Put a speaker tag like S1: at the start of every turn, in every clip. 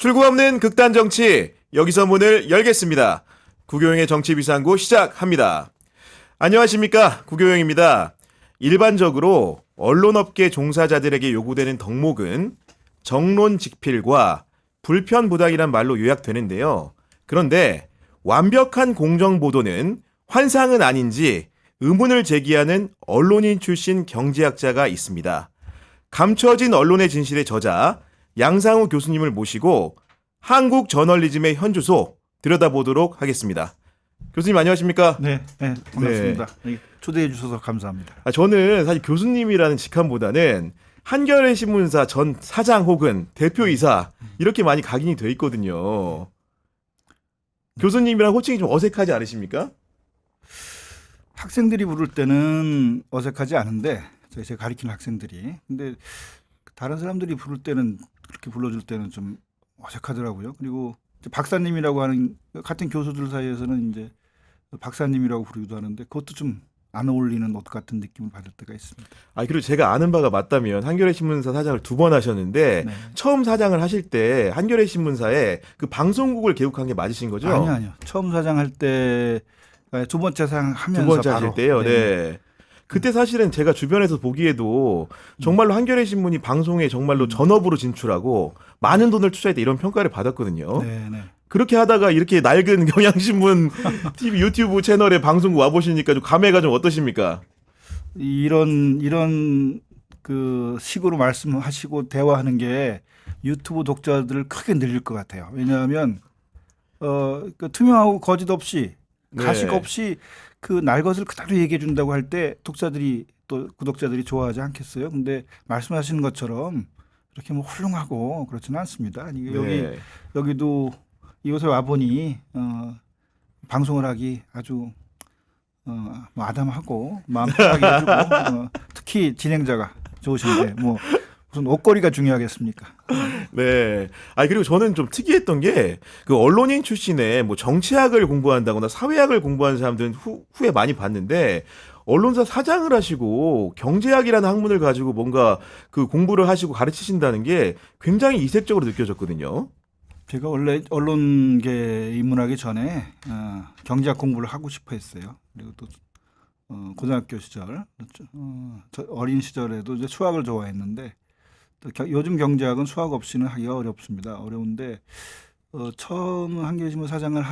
S1: 출구 없는 극단 정치, 여기서 문을 열겠습니다. 구교영의 정치비상구 시작합니다. 안녕하십니까, 구교영입니다. 일반적으로 언론업계 종사자들에게 요구되는 덕목은 정론직필과 불편부당이란 말로 요약되는데요. 그런데 완벽한 공정보도는 환상은 아닌지 의문을 제기하는 언론인 출신 경제학자가 있습니다. 감춰진 언론의 진실의 저자 양상우 교수님을 모시고 한국 저널리즘의 현주소 들여다보도록 하겠습니다. 교수님 안녕하십니까?
S2: 네, 반갑습니다. 초대해 주셔서 감사합니다.
S1: 저는 사실 교수님이라는 직함보다는 한겨레 신문사 전 사장 혹은 대표이사 이렇게 많이 각인이 돼 있거든요. 교수님이랑 호칭이 좀 어색하지 않으십니까?
S2: 학생들이 부를 때는 어색하지 않은데 제가 가르치는 학생들이 근데 다른 사람들이 부를 때는 그렇게 불러줄 때는 좀 어색하더라고요. 그리고 이제 박사님이라고 하는 같은 교수들 사이에서는 이제 박사님이라고 부르기도 하는데 그것도 좀 안 어울리는 옷 같은 느낌을 받을 때가 있습니다.
S1: 그리고 제가 아는 바가 맞다면 한겨레 신문사 사장을 2번 하셨는데
S2: 네.
S1: 처음 사장을 하실 때 한겨레 신문사에 그 방송국을 개국한 게 맞으신 거죠?
S2: 아니요. 처음 사장할 때 두 번째 사장하면서
S1: 두 번째
S2: 바로
S1: 하실 때요. 네. 그때 사실은 제가 주변에서 보기에도 정말로 한겨레 신문이 방송에 정말로 전업으로 진출하고 많은 돈을 투자했다 이런 평가를 받았거든요.
S2: 네.
S1: 그렇게 하다가 이렇게 낡은 경향신문 TV 유튜브 채널에 방송국 와 보시니까 좀 감회가 좀 어떠십니까?
S2: 이런 그 식으로 말씀하시고 대화하는 게 유튜브 독자들을 크게 늘릴 것 같아요. 왜냐하면 그 투명하고 거짓 없이 가식
S1: 네.
S2: 없이 그 날 것을 그대로 얘기해 준다고 할 때 독자들이 또 구독자들이 좋아하지 않겠어요? 근데 말씀하시는 것처럼 이렇게 뭐 훌륭하고 그렇지는 않습니다.
S1: 네.
S2: 여기도 이곳에 와 보니 방송을 하기 아주 뭐 아담하고 마음 편하게 해주고 특히 진행자가 좋으신데 뭐 무슨 옷걸이가 중요하겠습니까?
S1: 네. 그리고 저는 좀 특이했던 게 그 언론인 출신의 뭐 정치학을 공부한다거나 사회학을 공부하는 사람들은 후에 많이 봤는데 언론사 사장을 하시고 경제학이라는 학문을 가지고 뭔가 그 공부를 하시고 가르치신다는 게 굉장히 이색적으로 느껴졌거든요.
S2: 제가 원래 언론계에 입문하기 전에 경제학 공부를 하고 싶어 했어요. 그리고 또 고등학교 시절 저 어린 시절에도 이제 수학을 좋아했는데 또 요즘 경제학은 수학 없이는 하기가 어렵습니다. 어려운데 처음 한겨레신문 사장을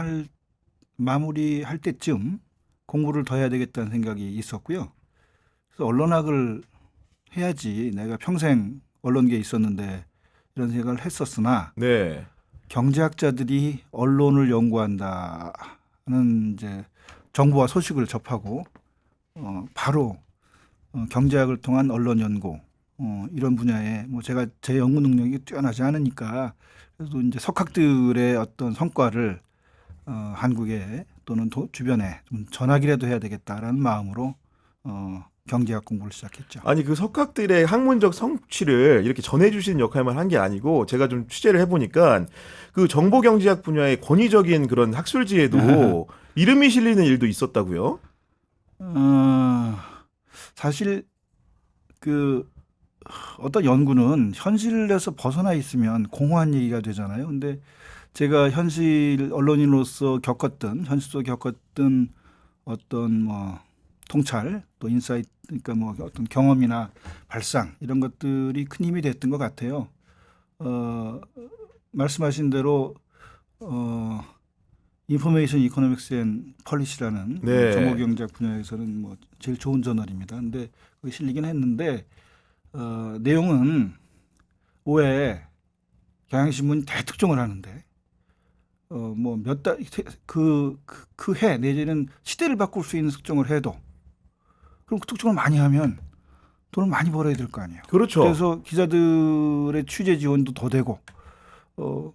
S2: 마무리할 때쯤 공부를 더 해야 되겠다는 생각이 있었고요. 그래서 언론학을 해야지 내가 평생 언론계에 있었는데 이런 생각을 했었으나
S1: 네.
S2: 경제학자들이 언론을 연구한다는 이제 정보와 소식을 접하고 바로 경제학을 통한 언론 연구 이런 분야에 뭐 제가 제 연구 능력이 뛰어나지 않으니까 그래도 이제 석학들의 어떤 성과를 한국에 또는 주변에 좀 전하기라도 해야 되겠다라는 마음으로 경제학 공부를 시작했죠.
S1: 그 석학들의 학문적 성취를 이렇게 전해주시는 역할만 한 게 아니고 제가 좀 취재를 해보니까 그 정보경제학 분야의 권위적인 그런 학술지에도 이름이 실리는 일도 있었다고요?
S2: 사실 그 어떤 연구는 현실에서 벗어나 있으면 공허한 얘기가 되잖아요. 근데 제가 현실 언론인으로서 현실 속에 겪었던 어떤 뭐 통찰 또 인사이트 그러니까 뭐 어떤 경험이나 발상 이런 것들이 큰 힘이 됐던 것 같아요. 말씀하신 대로 인포메이션 이코노믹스 앤 펄리시라는
S1: 네.
S2: 정보경제학 분야에서는 뭐 제일 좋은 저널입니다. 근데 거기 실리긴 했는데 내용은 왜 경향신문이 대특종을 하는데 뭐 몇 달 그 해 내지는 시대를 바꿀 수 있는 특종을 해도 그럼 그 특종을 많이 하면 돈을 많이 벌어야 될 거 아니에요.
S1: 그렇죠.
S2: 그래서 기자들의 취재 지원도 더 되고 또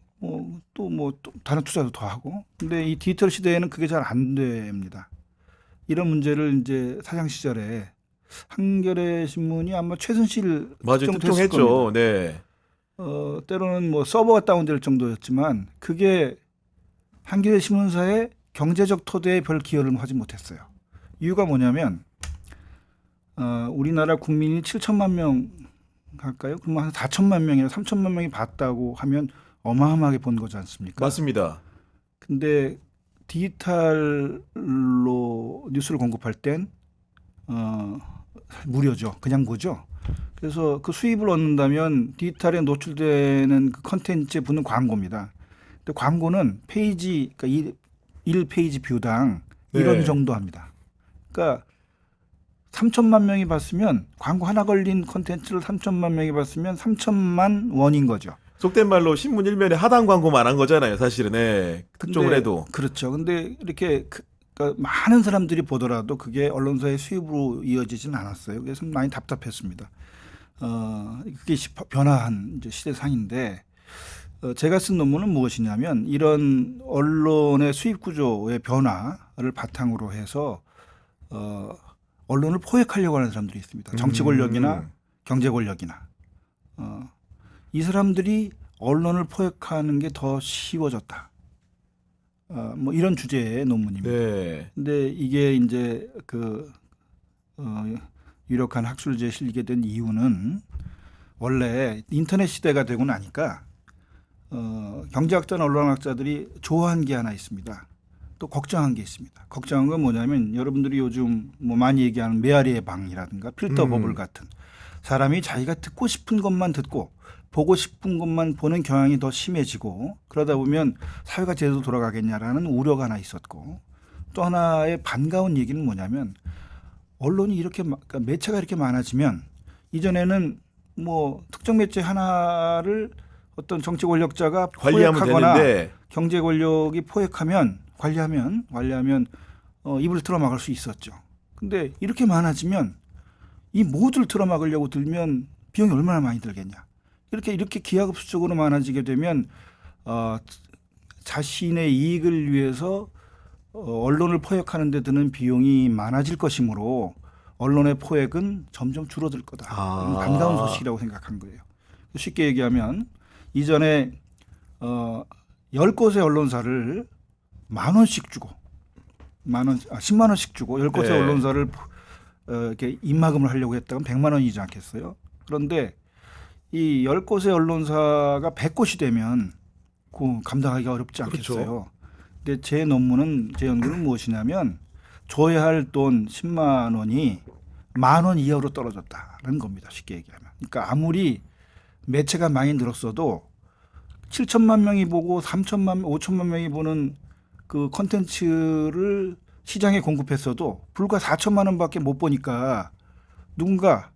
S2: 다른 투자도 더 하고. 근데 이 디지털 시대에는 그게 잘 안 됩니다. 이런 문제를 이제 사장 시절에 한겨레 신문이 아마 최순실
S1: 맞아요.
S2: 특종했을
S1: 특종했죠.
S2: 겁니다.
S1: 네.
S2: 때로는 뭐 서버가 다운될 정도였지만 그게 한겨레 신문사의 경제적 토대에 별 기여를 하지 못했어요. 이유가 뭐냐면 우리나라 국민이 7천만 명 갈까요? 그러면 한 4천만 명이나 3천만 명이 봤다고 하면 어마어마하게 본 거지 않습니까?
S1: 맞습니다.
S2: 근데 디지털로 뉴스를 공급할 땐 무료죠. 그냥 보죠. 그래서 그 수입을 얻는다면 디지털에 노출되는 그 컨텐츠에 붙는 광고입니다. 근데 광고는 페이지, 그러니까 1페이지 뷰당
S1: 네.
S2: 1원 정도 합니다. 그러니까 3천만 명이 봤으면 광고 하나 걸린 컨텐츠를 3천만 명이 봤으면 3천만 원인 거죠.
S1: 속된 말로 신문 일면에 하단 광고만 한 거잖아요. 사실은 특종을
S2: 근데
S1: 해도.
S2: 그렇죠. 근데 이렇게 그러니까 많은 사람들이 보더라도 그게 언론사의 수입으로 이어지지는 않았어요. 그래서 많이 답답했습니다. 그게 변화한 이제 시대상인데 제가 쓴 논문은 무엇이냐면 이런 언론의 수입 구조의 변화를 바탕으로 해서 언론을 포획하려고 하는 사람들이 있습니다. 정치 권력이나 경제 권력이나 이 사람들이 언론을 포획하는 게 더 쉬워졌다. 뭐 이런 주제의 논문입니다.
S1: 네.
S2: 근데 이게 이제 유력한 학술지에 실리게 된 이유는 원래 인터넷 시대가 되고 나니까 경제학자나 언론학자들이 좋아한 게 하나 있습니다. 또 걱정한 게 있습니다. 걱정한 건 뭐냐면 여러분들이 요즘 뭐 많이 얘기하는 메아리의 방이라든가 필터 버블 같은 사람이 자기가 듣고 싶은 것만 듣고 보고 싶은 것만 보는 경향이 더 심해지고 그러다 보면 사회가 제대로 돌아가겠냐라는 우려가 하나 있었고 또 하나의 반가운 얘기는 뭐냐면 언론이 이렇게 그러니까 매체가 이렇게 많아지면 이전에는 뭐 특정 매체 하나를 어떤 정치 권력자가
S1: 관리하면
S2: 포획하거나
S1: 되는데
S2: 경제 권력이 포획하면 관리하면 입을 틀어막을 수 있었죠. 근데 이렇게 많아지면 이 모두를 틀어막으려고 들면 비용이 얼마나 많이 들겠냐. 이렇게 기하급수적으로 많아지게 되면 자신의 이익을 위해서 언론을 포획하는 데 드는 비용이 많아질 것이므로 언론의 포획은 점점 줄어들 거다. 반가운 소식이라고 생각한 거예요. 쉽게 얘기하면 이전에 10곳의 언론사를 10,000원씩 주고 10만 원씩 주고 10곳의
S1: 네.
S2: 언론사를 이렇게 입막음을 하려고 했다면 100만 원이지 않겠어요? 그런데 이 10곳의 언론사가 100곳이 되면 그 감당하기가 어렵지 않겠어요?
S1: 그렇죠.
S2: 근데 제 연구는 무엇이냐면 줘야 할 돈 10만 원이 10,000원 이하로 떨어졌다는 겁니다. 쉽게 얘기하면. 그러니까 아무리 매체가 많이 늘었어도 7천만 명이 보고 3천만, 5천만 명이 보는 그 콘텐츠를 시장에 공급했어도 불과 4천만 원밖에 못 보니까 누군가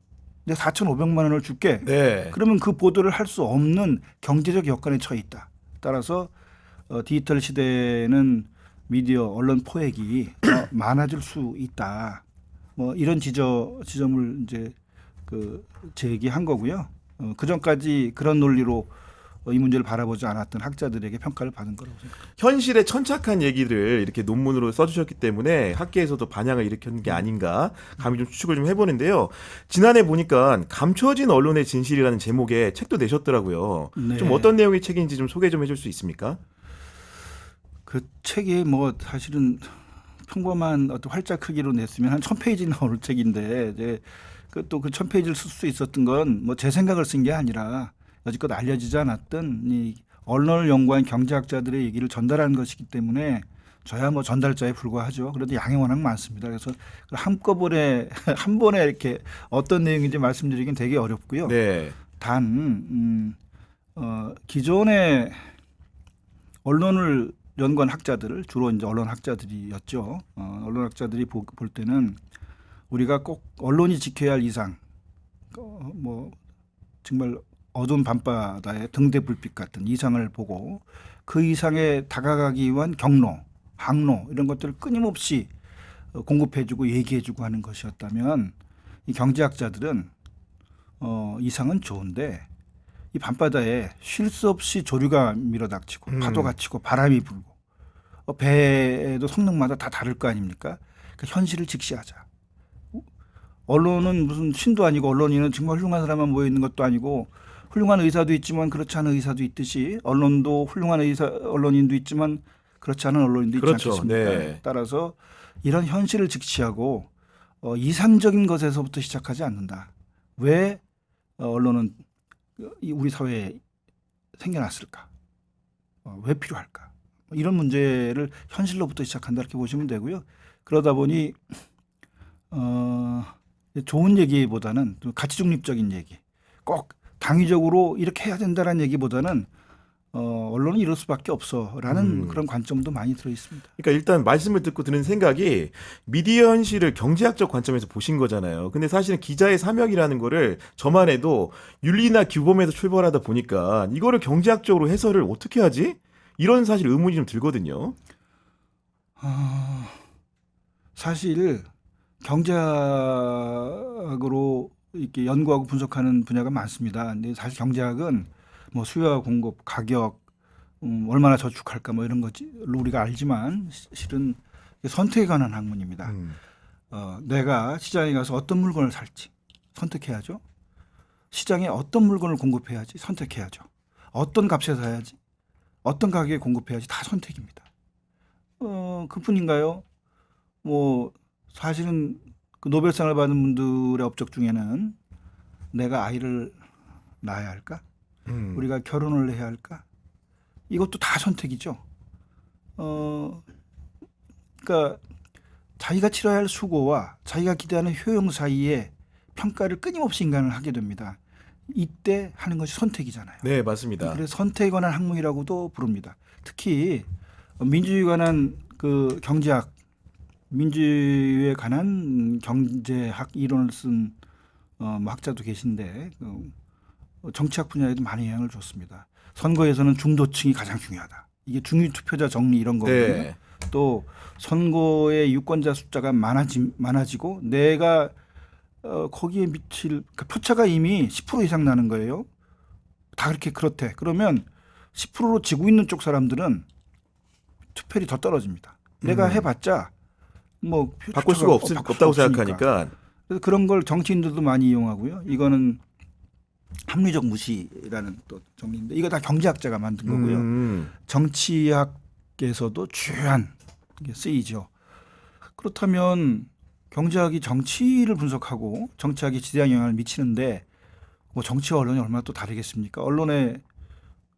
S2: 내가 4,500만 원을 줄게.
S1: 네.
S2: 그러면 그 보도를 할 수 없는 경제적 여건에 처해 있다. 따라서 디지털 시대에는 미디어 언론 포획이 더 많아질 수 있다. 뭐 이런 지점을 이제 제기한 거고요. 그 전까지 그런 논리로 이 문제를 바라보지 않았던 학자들에게 평가를 받은 거라고 생각합니다.
S1: 현실에 천착한 얘기를 이렇게 논문으로 써주셨기 때문에 학계에서도 반향을 일으켰는 게 아닌가 감히 좀 추측을 좀 해보는데요. 지난해 보니까 감춰진 언론의 진실이라는 제목의 책도 내셨더라고요.
S2: 네.
S1: 좀 어떤 내용의 책인지 좀 소개 좀 해줄 수 있습니까?
S2: 그 책이 뭐 사실은 평범한 어떤 활자 크기로 냈으면 한 1,000페이지 나올 책인데 이제 또 그 1,000페이지를 쓸 수 있었던 건 뭐 제 생각을 쓴 게 아니라 여지껏 알려지지 않았던 이 언론을 연구한 경제학자들의 얘기를 전달한 것이기 때문에 저야 뭐 전달자에 불과하죠. 그래도 양이 워낙 많습니다. 그래서 한꺼번에 한 번에 이렇게 어떤 내용인지 말씀드리긴 되게 어렵고요.
S1: 네.
S2: 단 기존의 언론을 연구한 학자들을 주로 이제 언론 학자들이었죠. 언론 학자들이 볼 때는 우리가 꼭 언론이 지켜야 할 이상, 뭐 정말 어두운 밤바다의 등대불빛 같은 이상을 보고 그 이상에 다가가기 위한 경로, 항로 이런 것들을 끊임없이 공급해주고 얘기해주고 하는 것이었다면 이 경제학자들은 이상은 좋은데 이 밤바다에 쉴 수 없이 조류가 밀어닥치고 파도가 치고 바람이 불고 배에도 성능마다 다 다를 거 아닙니까? 그러니까 현실을 직시하자. 언론은 무슨 신도 아니고 언론인은 정말 훌륭한 사람만 모여 있는 것도 아니고 훌륭한 의사도 있지만 그렇지 않은 의사도 있듯이 언론도 훌륭한 언론인도 있지만 그렇지 않은 언론인도 있지
S1: 그렇죠.
S2: 않겠습니까?
S1: 네.
S2: 따라서 이런 현실을 직시하고 이상적인 것에서부터 시작하지 않는다. 왜 언론은 우리 사회에 생겨났을까? 왜 필요할까? 이런 문제를 현실로부터 시작한다 이렇게 보시면 되고요. 그러다 보니 좋은 얘기보다는 좀 가치 중립적인 얘기, 꼭 당위적으로 이렇게 해야 된다라는 얘기보다는 언론은 이럴 수밖에 없어라는 그런 관점도 많이 들어 있습니다.
S1: 그러니까 일단 말씀을 듣고 드는 생각이 미디어 현실을 경제학적 관점에서 보신 거잖아요. 근데 사실은 기자의 사명이라는 거를 저만 해도 윤리나 규범에서 출발하다 보니까 이거를 경제학적으로 해설을 어떻게 하지? 이런 사실 의문이 좀 들거든요.
S2: 사실 경제학으로 이렇게 연구하고 분석하는 분야가 많습니다. 근데 사실 경제학은 뭐 수요와 공급, 가격, 얼마나 저축할까 뭐 이런 거지 우리가 알지만 실은 선택에 관한 학문입니다. 내가 시장에 가서 어떤 물건을 살지 선택해야죠. 시장에 어떤 물건을 공급해야지 선택해야죠. 어떤 값에 사야지, 어떤 가격에 공급해야지 다 선택입니다. 그뿐인가요? 뭐 사실은 그 노벨상을 받은 분들의 업적 중에는 내가 아이를 낳아야 할까? 우리가 결혼을 해야 할까? 이것도 다 선택이죠. 그러니까 자기가 치러야 할 수고와 자기가 기대하는 효용 사이에 평가를 끊임없이 인간을 하게 됩니다. 이때 하는 것이 선택이잖아요.
S1: 네, 맞습니다.
S2: 그래서 선택에 관한 학문이라고도 부릅니다. 특히 민주주의에 관한 그 경제학, 민주주의에 관한 경제학 이론을 쓴 학자도 계신데 정치학 분야에도 많은 영향을 줬습니다. 선거에서는 중도층이 가장 중요하다. 이게 중위 투표자 정리 이런 거거든요.
S1: 네.
S2: 또 선거의 유권자 숫자가 많아지고 내가 거기에 미칠 그러니까 표차가 이미 10% 이상 나는 거예요. 다 그렇게 그렇대. 그러면 10%로 지고 있는 쪽 사람들은 투표율이 더 떨어집니다. 내가 해봤자 뭐
S1: 바꿀 수가
S2: 바꿀
S1: 없다고
S2: 수가 없으니까.
S1: 생각하니까.
S2: 그래서 그런 걸 정치인들도 많이 이용하고요. 이거는 합리적 무시라는 또 정리인데 이거 다 경제학자가 만든 거고요. 정치학에서도 주요한 게 쓰이죠. 그렇다면 경제학이 정치를 분석하고 정치학이 지대한 영향을 미치는데 뭐 정치와 언론이 얼마나 또 다르겠습니까? 언론을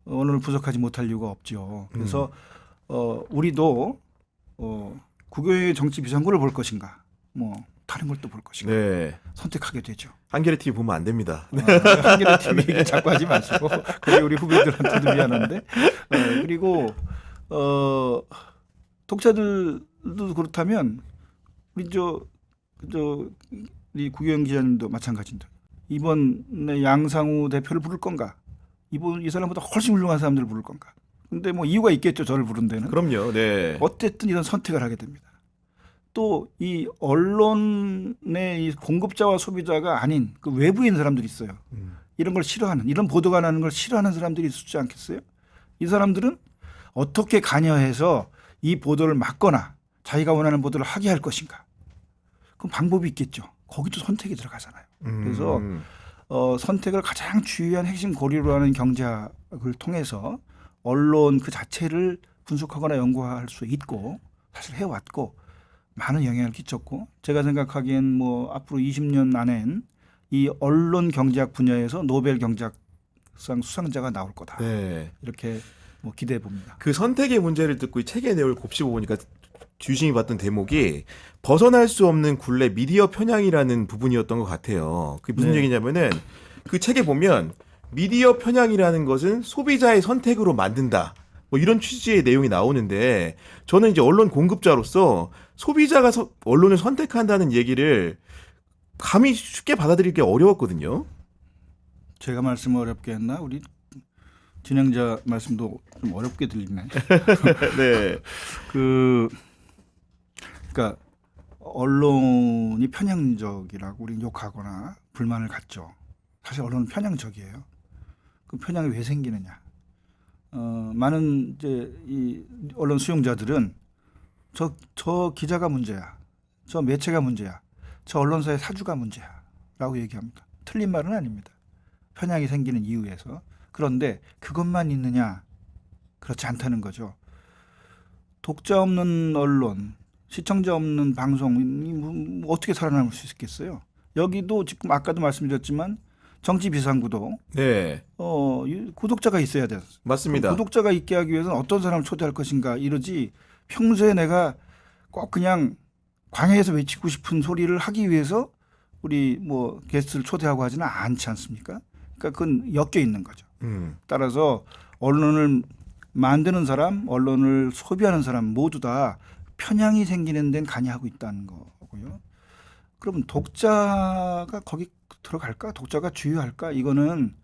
S2: 분석하지 못할 이유가 없죠. 그래서 우리도 국외의 정치 비상구를 볼 것인가, 뭐 다른 걸 또 볼 것인가
S1: 네.
S2: 선택하게 되죠.
S1: 한겨레 TV 보면 안 됩니다.
S2: 한겨레 TV 얘기 자꾸 하지 마시고 그게 우리 후배들한테도 미안한데 그리고 독자들도 그렇다면 우리 우리 구경 기자님도 마찬가지입니다. 이번에 양상우 대표를 부를 건가? 이 사람보다 훨씬 훌륭한 사람들을 부를 건가? 근데 뭐 이유가 있겠죠. 저를 부른 데는.
S1: 그럼요. 네.
S2: 어쨌든 이런 선택을 하게 됩니다. 또 이 언론의 이 공급자와 소비자가 아닌 그 외부인 사람들이 있어요. 이런 걸 싫어하는, 이런 보도가 나는 걸 싫어하는 사람들이 있지 않겠어요? 이 사람들은 어떻게 관여해서 이 보도를 막거나 자기가 원하는 보도를 하게 할 것인가? 그럼 방법이 있겠죠. 거기도 선택이 들어가잖아요. 그래서 선택을 가장 주요한 핵심 고리로 하는 경제학을 통해서 언론 그 자체를 분석하거나 연구할 수 있고 사실 해왔고 많은 영향을 끼쳤고 제가 생각하기엔 뭐 앞으로 20년 안엔 이 언론 경제학 분야에서 노벨 경제학상 수상자가 나올 거다.
S1: 네.
S2: 이렇게 뭐 기대해 봅니다.
S1: 그 선택의 문제를 듣고 이 책의 내용을 곱씹어 보니까 주심이 봤던 대목이 벗어날 수 없는 굴레 미디어 편향이라는 부분이었던 것 같아요. 그게 무슨
S2: 네.
S1: 얘기냐면은 그 책에 보면 미디어 편향이라는 것은 소비자의 선택으로 만든다. 뭐 이런 취지의 내용이 나오는데 저는 이제 언론 공급자로서 소비자가 언론을 선택한다는 얘기를 감히 쉽게 받아들이기 어려웠거든요.
S2: 제가 말씀 어렵게 했나? 우리 진행자 말씀도 좀 어렵게 들리네.
S1: 네.
S2: 그러니까 언론이 편향적이라고 우리 욕하거나 불만을 갖죠. 사실 언론은 편향적이에요. 그 편향이 왜 생기느냐? 많은 이제 이 언론 수용자들은 저 기자가 문제야, 저 매체가 문제야, 저 언론사의 사주가 문제야라고 얘기합니다. 틀린 말은 아닙니다. 편향이 생기는 이유에서. 그런데 그것만 있느냐? 그렇지 않다는 거죠. 독자 없는 언론, 시청자 없는 방송이 뭐 어떻게 살아남을 수 있겠어요? 여기도 지금 아까도 말씀드렸지만 정치 비상구도
S1: 네,
S2: 구독자가 있어야 돼요.
S1: 맞습니다.
S2: 구독자가 있게 하기 위해서는 어떤 사람을 초대할 것인가 이러지 평소에 내가 꼭 그냥 광야에서 외치고 싶은 소리를 하기 위해서 우리 뭐 게스트를 초대하고 하지는 않지 않습니까? 그러니까 그건 엮여 있는 거죠. 따라서 언론을 만드는 사람, 언론을 소비하는 사람 모두 다 편향이 생기는 데는 관여하고 있다는 거고요. 그러면 독자가 거기 들어갈까? 독자가 주요할까? 이거는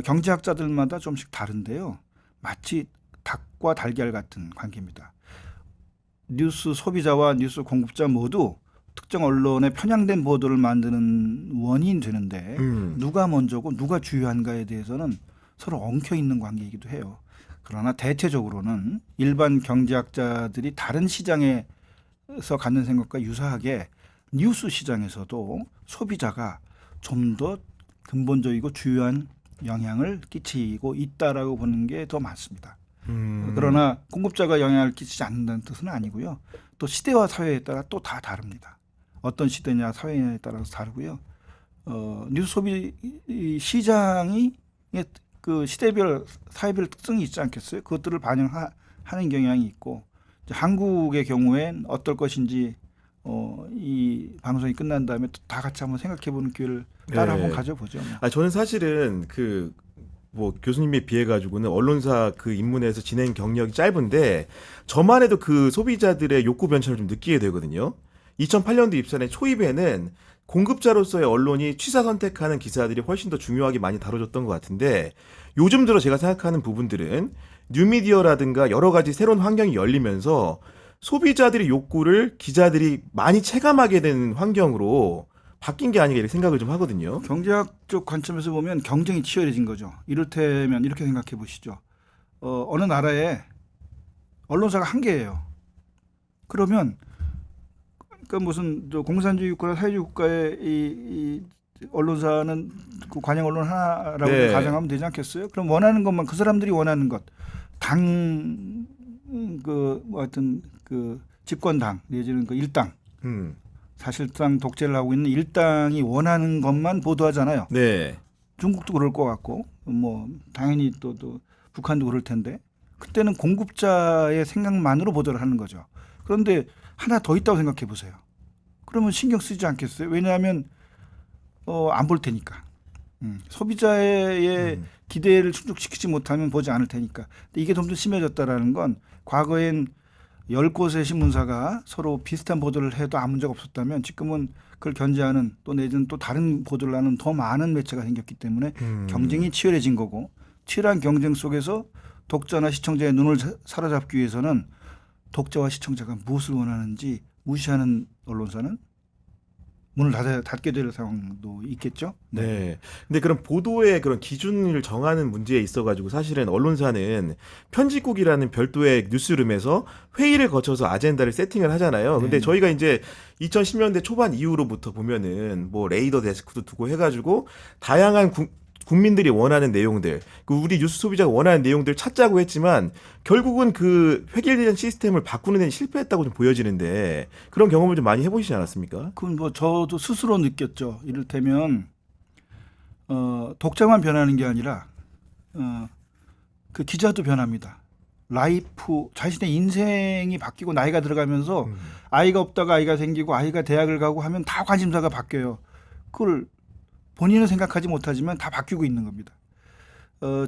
S2: 경제학자들마다 좀씩 다른데요. 마치 닭과 달걀 같은 관계입니다. 뉴스 소비자와 뉴스 공급자 모두 특정 언론의 편향된 보도를 만드는 원인이 되는데 누가 먼저고 누가 주요한가에 대해서는 서로 엉켜 있는 관계이기도 해요. 그러나 대체적으로는 일반 경제학자들이 다른 시장에서 갖는 생각과 유사하게 뉴스 시장에서도 소비자가 좀 더 근본적이고 주요한 영향을 끼치고 있다라고 보는 게 더 많습니다. 그러나 공급자가 영향을 끼치지 않는다는 뜻은 아니고요. 또 시대와 사회에 따라 또 다 다릅니다. 어떤 시대냐 사회에 따라서 다르고요. 뉴스 소비 시장이 그 시대별 사회별 특성이 있지 않겠어요? 그것들을 반영하는 경향이 있고 이제 한국의 경우엔 어떨 것인지 이 방송이 끝난 다음에 다 같이 한번 생각해보는 기회를 따로 한번 가져보죠.
S1: 저는 사실은 뭐 교수님에 비해 가지고는 언론사 그 입문에서 진행 경력이 짧은데 저만 해도 그 소비자들의 욕구 변천을 좀 느끼게 되거든요. 2008년도 입사된 초입에는 공급자로서의 언론이 취사 선택하는 기사들이 훨씬 더 중요하게 많이 다뤄졌던 것 같은데 요즘 들어 제가 생각하는 부분들은 뉴미디어라든가 여러 가지 새로운 환경이 열리면서 소비자들의 욕구를 기자들이 많이 체감하게 되는 환경으로 바뀐 게 아닌가 이렇게 생각을 좀 하거든요.
S2: 경제학적 관점에서 보면 경쟁이 치열해진 거죠. 이를테면 이렇게 생각해 보시죠. 어느 나라에 언론사가 한 개예요. 그러면 그러니까 무슨 공산주의 국가나 사회주의 국가의 이 언론사는 그 관영 언론 하나라고
S1: 네.
S2: 가정하면 되지 않겠어요? 그럼 원하는 것만 그 사람들이 원하는 것, 당 뭐 하여튼 그 집권당 내지는 그 일당 사실상 독재를 하고 있는 일당이 원하는 것만 보도하잖아요.
S1: 네.
S2: 중국도 그럴 것 같고 뭐 당연히 또 북한도 그럴 텐데 그때는 공급자의 생각만으로 보도를 하는 거죠. 그런데 하나 더 있다고 생각해 보세요. 그러면 신경 쓰지 않겠어요? 왜냐하면 안 볼 테니까. 소비자의 기대를 충족시키지 못하면 보지 않을 테니까. 근데 이게 좀 더 심해졌다라는 건 과거엔 10곳의 신문사가 서로 비슷한 보도를 해도 아무 문제가 없었다면 지금은 그걸 견제하는 또 내지는 또 다른 보도를 하는 더 많은 매체가 생겼기 때문에 경쟁이 치열해진 거고 치열한 경쟁 속에서 독자나 시청자의 눈을 사로잡기 위해서는 독자와 시청자가 무엇을 원하는지 무시하는 언론사는 문을 닫게 될 상황도 있겠죠.
S1: 네. 근데 그런 보도의 그런 기준을 정하는 문제에 있어가지고 사실은 언론사는 편집국이라는 별도의 뉴스룸에서 회의를 거쳐서 아젠다를 세팅을 하잖아요. 근데 저희가 이제 2010년대 초반 이후로부터 보면은 뭐 레이더 데스크도 두고 해가지고 다양한 국민들이 원하는 내용들, 우리 뉴스 소비자가 원하는 내용들 찾자고 했지만 결국은 그 획일된 시스템을 바꾸는 데는 실패했다고 좀 보여지는데 그런 경험을 좀 많이 해보시지 않았습니까?
S2: 그건 뭐 저도 스스로 느꼈죠. 이를테면 독자만 변하는 게 아니라 그 기자도 변합니다. 라이프 자신의 인생이 바뀌고 나이가 들어가면서 아이가 없다가 아이가 생기고 아이가 대학을 가고 하면 다 관심사가 바뀌어요. 그걸 본인은 생각하지 못하지만 다 바뀌고 있는 겁니다.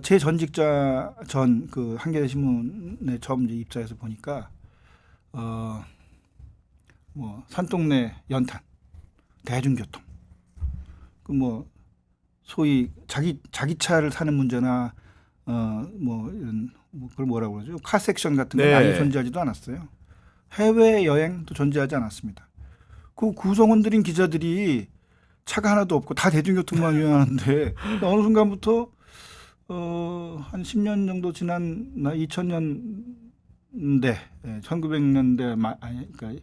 S2: 제 전직자 전 그 한겨레 신문에 처음 이제 입사해서 보니까 뭐 산동네 연탄, 대중교통, 그 뭐 소위 자기 차를 사는 문제나 뭐 이런 뭐 그걸 뭐라고 그러죠? 카 섹션 같은 건 아예 존재하지도 않았어요. 해외 여행도 존재하지 않았습니다. 그 구성원들인 기자들이 차가 하나도 없고 다 대중교통만 이용하는데 어느 순간부터 한 10년 정도 지난 2000년대, 1900년대 그러니까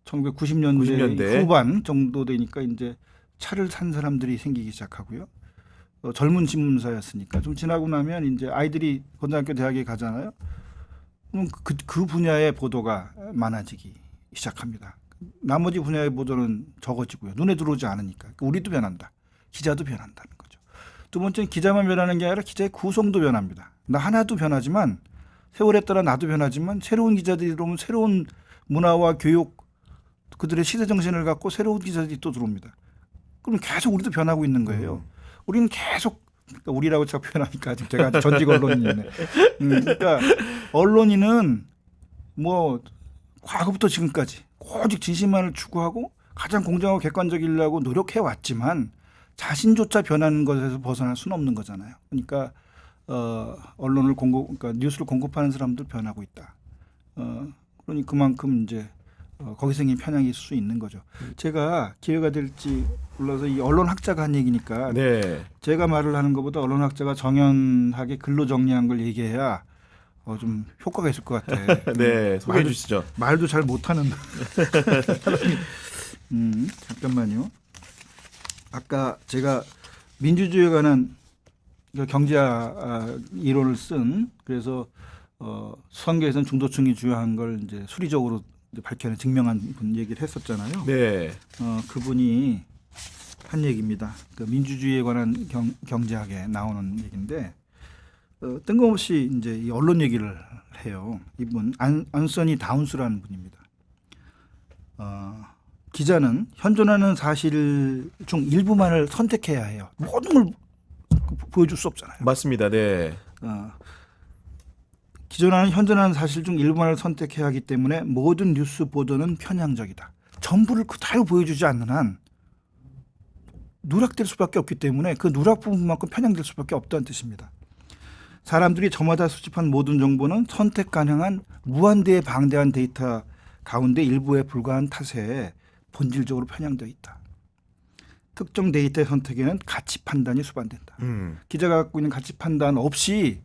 S2: 1990년대 후반 정도 되니까 이제 차를 산 사람들이 생기기 시작하고요. 젊은 신문사였으니까 좀 지나고 나면 이제 아이들이 고등학교 대학에 가잖아요. 그럼 그 분야의 보도가 많아지기 시작합니다. 나머지 분야의 보도는 적어지고요. 눈에 들어오지 않으니까. 우리도 변한다. 기자도 변한다는 거죠. 두 번째는 기자만 변하는 게 아니라 기자의 구성도 변합니다. 나 하나도 변하지만 세월에 따라 나도 변하지만 새로운 기자들이 들어오면 새로운 문화와 교육 그들의 시대 정신을 갖고 새로운 기자들이 또 들어옵니다. 그럼 계속 우리도 변하고 있는 거예요. 우리는 계속 그러니까 우리라고 자꾸 표현하니까 지금 제가 아직 전직 언론인이네. 그러니까 언론인은 뭐 과거부터 지금까지 오직 진실만을 추구하고 가장 공정하고 객관적이려고 노력해 왔지만 자신조차 변하는 것에서 벗어날 수는 없는 거잖아요. 그러니까 언론을 그러니까 뉴스를 공급하는 사람도 변하고 있다. 그러니 그만큼 이제 거기 생긴 편향이 있을 수 있는 거죠. 제가 기회가 될지 몰라서 이 언론학자가 한 얘기니까
S1: 네.
S2: 제가 말을 하는 것보다 언론학자가 정연하게 글로 정리한 걸 얘기해야 좀 효과가 있을 것 같아.
S1: 네, 소개해 주시죠.
S2: 말도 잘 못하는 사람이. 잠깐만요. 아까 제가 민주주의에 관한 경제학 이론을 쓴 그래서 선거에서는 중도층이 주요한 걸 이제 수리적으로 이제 밝혀내 증명한 분 얘기를 했었잖아요.
S1: 네.
S2: 그분이 한 얘기입니다. 그 민주주의에 관한 경제학에 나오는 얘기인데 뜬금없이 이제 이 언론 얘기를 해요. 이분 안서니 다운스라는 분입니다. 기자는 현존하는 사실 중 일부만을 선택해야 해요. 모든 걸 보여줄 수 없잖아요.
S1: 맞습니다. 네.
S2: 기존하는 현존하는 사실 중 일부만을 선택해야 하기 때문에 모든 뉴스 보도는 편향적이다. 전부를 그대로 보여주지 않는 한 누락될 수밖에 없기 때문에 그 누락 부분만큼 편향될 수밖에 없다는 뜻입니다. 사람들이 저마다 수집한 모든 정보는 선택 가능한 무한대의 방대한 데이터 가운데 일부에 불과한 탓에 본질적으로 편향되어 있다. 특정 데이터의 선택에는 가치 판단이 수반된다. 기자가 갖고 있는 가치 판단 없이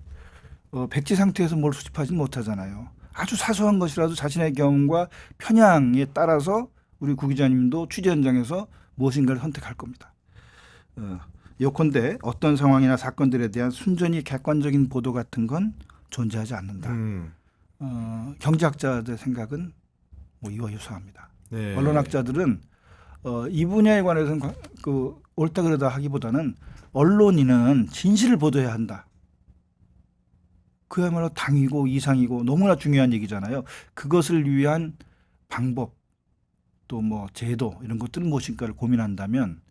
S2: 백지 상태에서 뭘 수집하지는 못하잖아요. 아주 사소한 것이라도 자신의 경험과 편향에 따라서 우리 구 기자님도 취재 현장에서 무엇인가를 선택할 겁니다. 예컨대 어떤 상황이나 사건들에 대한 순전히 객관적인 보도 같은 건 존재하지 않는다. 경제학자들의 생각은 뭐 이와 유사합니다.
S1: 네.
S2: 언론학자들은 이 분야에 관해서는 그 옳다 그러다 하기보다는 언론인은 진실을 보도해야 한다. 그야말로 당이고 이상이고 너무나 중요한 얘기잖아요. 그것을 위한 방법 또 뭐 제도 이런 것들은 무엇인가를 고민한다면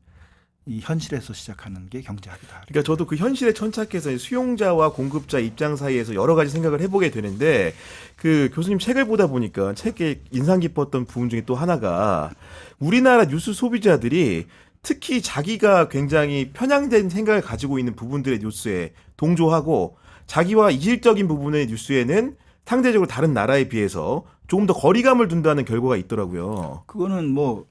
S2: 이 현실에서 시작하는 게 경제학이다.
S1: 그러니까 저도 그 현실에 천착해서 수용자와 공급자 입장 사이에서 여러 가지 생각을 해보게 되는데 그 교수님 책을 보다 보니까 책에 인상 깊었던 부분 중에 또 하나가 우리나라 뉴스 소비자들이 특히 자기가 굉장히 편향된 생각을 가지고 있는 부분들의 뉴스에 동조하고 자기와 이질적인 부분의 뉴스에는 상대적으로 다른 나라에 비해서 조금 더 거리감을 둔다는 결과가 있더라고요.
S2: 그거는 뭐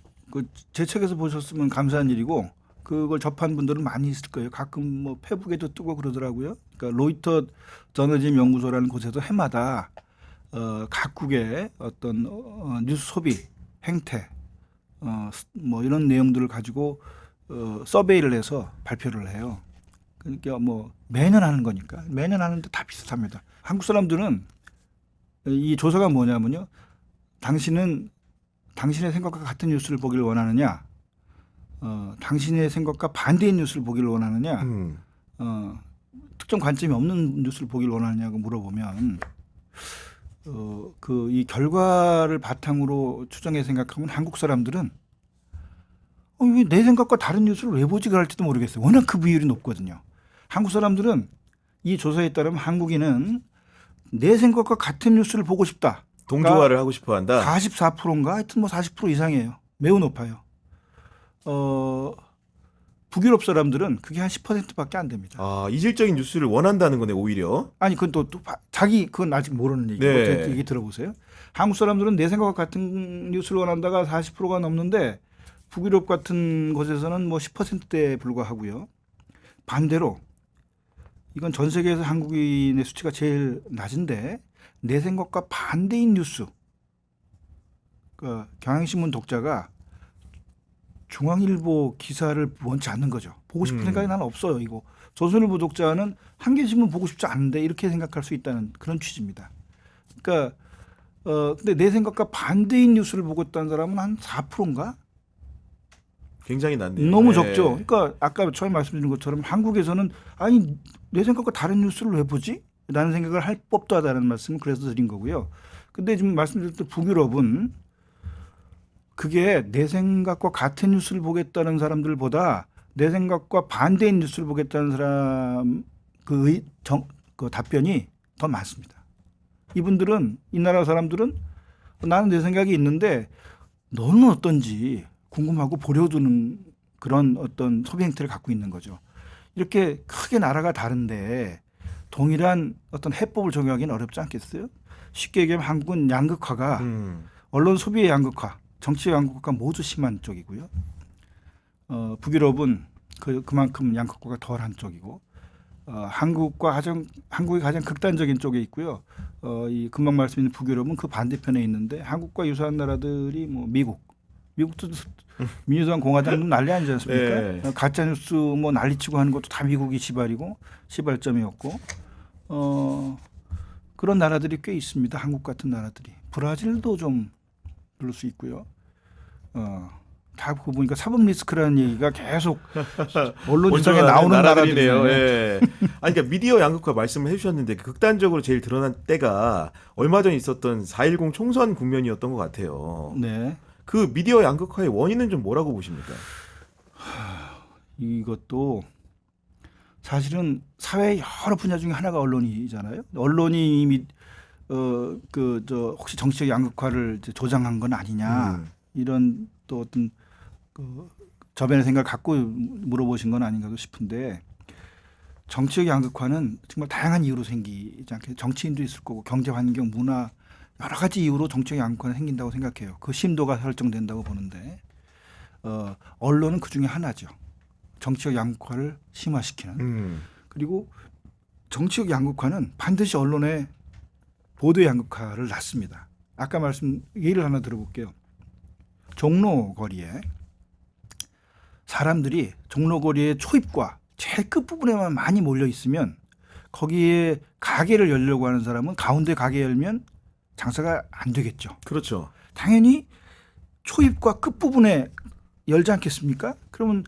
S2: 제 책에서 보셨으면 감사한 일이고 그걸 접한 분들은 많이 있을 거예요. 가끔 뭐 페북에도 뜨고 그러더라고요. 그러니까 로이터 저널리즘 연구소라는 곳에서 해마다 각국의 어떤 뉴스 소비 행태 뭐 이런 내용들을 가지고 서베이를 해서 발표를 해요. 그러니까 뭐 매년 하는 거니까 매년 하는데 다 비슷합니다. 한국 사람들은 이 조사가 뭐냐면요. 당신은 당신의 생각과 같은 뉴스를 보기를 원하느냐, 당신의 생각과 반대의 뉴스를 보기를 원하느냐, 특정 관점이 없는 뉴스를 보기를 원하느냐고 물어보면 그 이 결과를 바탕으로 추정해 생각하면 한국 사람들은 왜 내 생각과 다른 뉴스를 왜 보지 그럴지도 모르겠어요. 워낙 그 비율이 높거든요. 한국 사람들은 이 조사에 따르면 한국인은 내 생각과 같은 뉴스를 보고 싶다.
S1: 동조화를 하고 싶어 한다.
S2: 44%인가 하여튼 뭐 40% 이상이에요. 매우 높아요. 북유럽 사람들은 그게 한 10%밖에 안 됩니다.
S1: 아, 이질적인 뉴스를 원한다는 거네, 오히려.
S2: 아니 그건 또 자기 그건 아직 모르는 얘기고
S1: 네.
S2: 얘기 들어보세요. 한국 사람들은 내 생각과 같은 뉴스를 원한다가 40%가 넘는데 북유럽 같은 곳에서는 뭐 10%대에 불과하고요. 반대로 이건 전 세계에서 한국인의 수치가 제일 낮은데 내 생각과 반대인 뉴스. 그 경향신문 독자가 중앙일보 기사를 원치 않는 거죠. 보고 싶은 생각이 나는 없어요. 이거 조선일보 독자는 한겨레신문 보고 싶지 않은데 이렇게 생각할 수 있다는 그런 취지입니다. 그러니까 근데 내 생각과 반대인 뉴스를 보고 있다는 사람은 한 4%인가?
S1: 굉장히 낮네요.
S2: 너무
S1: 예.
S2: 적죠. 그러니까 아까 처음에 말씀드린 것처럼 한국에서는 아니 내 생각과 다른 뉴스를 왜 보지? 라는 생각을 할 법도 하다는 말씀을 그래서 드린 거고요. 근데 지금 말씀드릴 때 북유럽은 그게 내 생각과 같은 뉴스를 보겠다는 사람들보다 내 생각과 반대인 뉴스를 보겠다는 사람 그 답변이 더 많습니다. 이분들은 이 나라 사람들은 나는 내 생각이 있는데 너는 어떤지 궁금하고 보려주는 그런 어떤 소비 행태를 갖고 있는 거죠. 이렇게 크게 나라가 다른데 동일한 어떤 해법을 적용하기는 어렵지 않겠어요? 쉽게 얘기하면 한국은 양극화가 언론 소비의 양극화, 정치의 양극화가 모두 심한 쪽이고요. 북유럽은 그만큼 양극화가 덜한 쪽이고 한국이 가장 극단적인 쪽에 있고요. 이 금방 말씀드린 북유럽은 그 반대편에 있는데 한국과 유사한 나라들이 뭐 미국도 민주당 공화당도 난리 아니지 않습니까?
S1: 네.
S2: 가짜 뉴스 뭐 난리치고 하는 것도 다 미국이 시발점이었고 그런 나라들이 꽤 있습니다. 한국 같은 나라들이 브라질도 좀 그럴 수 있고요. 다 그거 보니까 사법 리스크라는 얘기가 계속 언론 지상에 나오는 나라들이네요.
S1: 예. 아니 그러니까 미디어 양극화 말씀을 해주셨는데 극단적으로 제일 드러난 때가 얼마 전 있었던 4.10 총선 국면이었던 것 같아요.
S2: 네.
S1: 그 미디어 양극화의 원인은 좀 뭐라고 보십니까?
S2: 이것도 사실은 사회 여러 분야 중에 하나가 언론이잖아요. 언론이 이미 혹시 정치적 양극화를 이제 조장한 건 아니냐 이런 또 어떤 저변의 생각을 갖고 물어보신 건 아닌가 싶은데 정치적 양극화는 정말 다양한 이유로 생기지 않게 정치인도 있을 거고 경제 환경 문화 여러 가지 이유로 정치적 양극화는 생긴다고 생각해요. 그 심도가 설정된다고 보는데 언론은 그 중에 하나죠. 정치적 양극화를 심화시키는. 그리고 정치적 양극화는 반드시 언론의 보도의 양극화를 낳습니다. 아까 예를 하나 들어볼게요. 종로거리에 사람들이 종로거리의 초입과 제일 끝부분에만 많이 몰려 있으면 거기에 가게를 열려고 하는 사람은 가운데 가게 열면 장사가 안 되겠죠.
S1: 그렇죠.
S2: 당연히 초입과 끝부분에 열지 않겠습니까? 그러면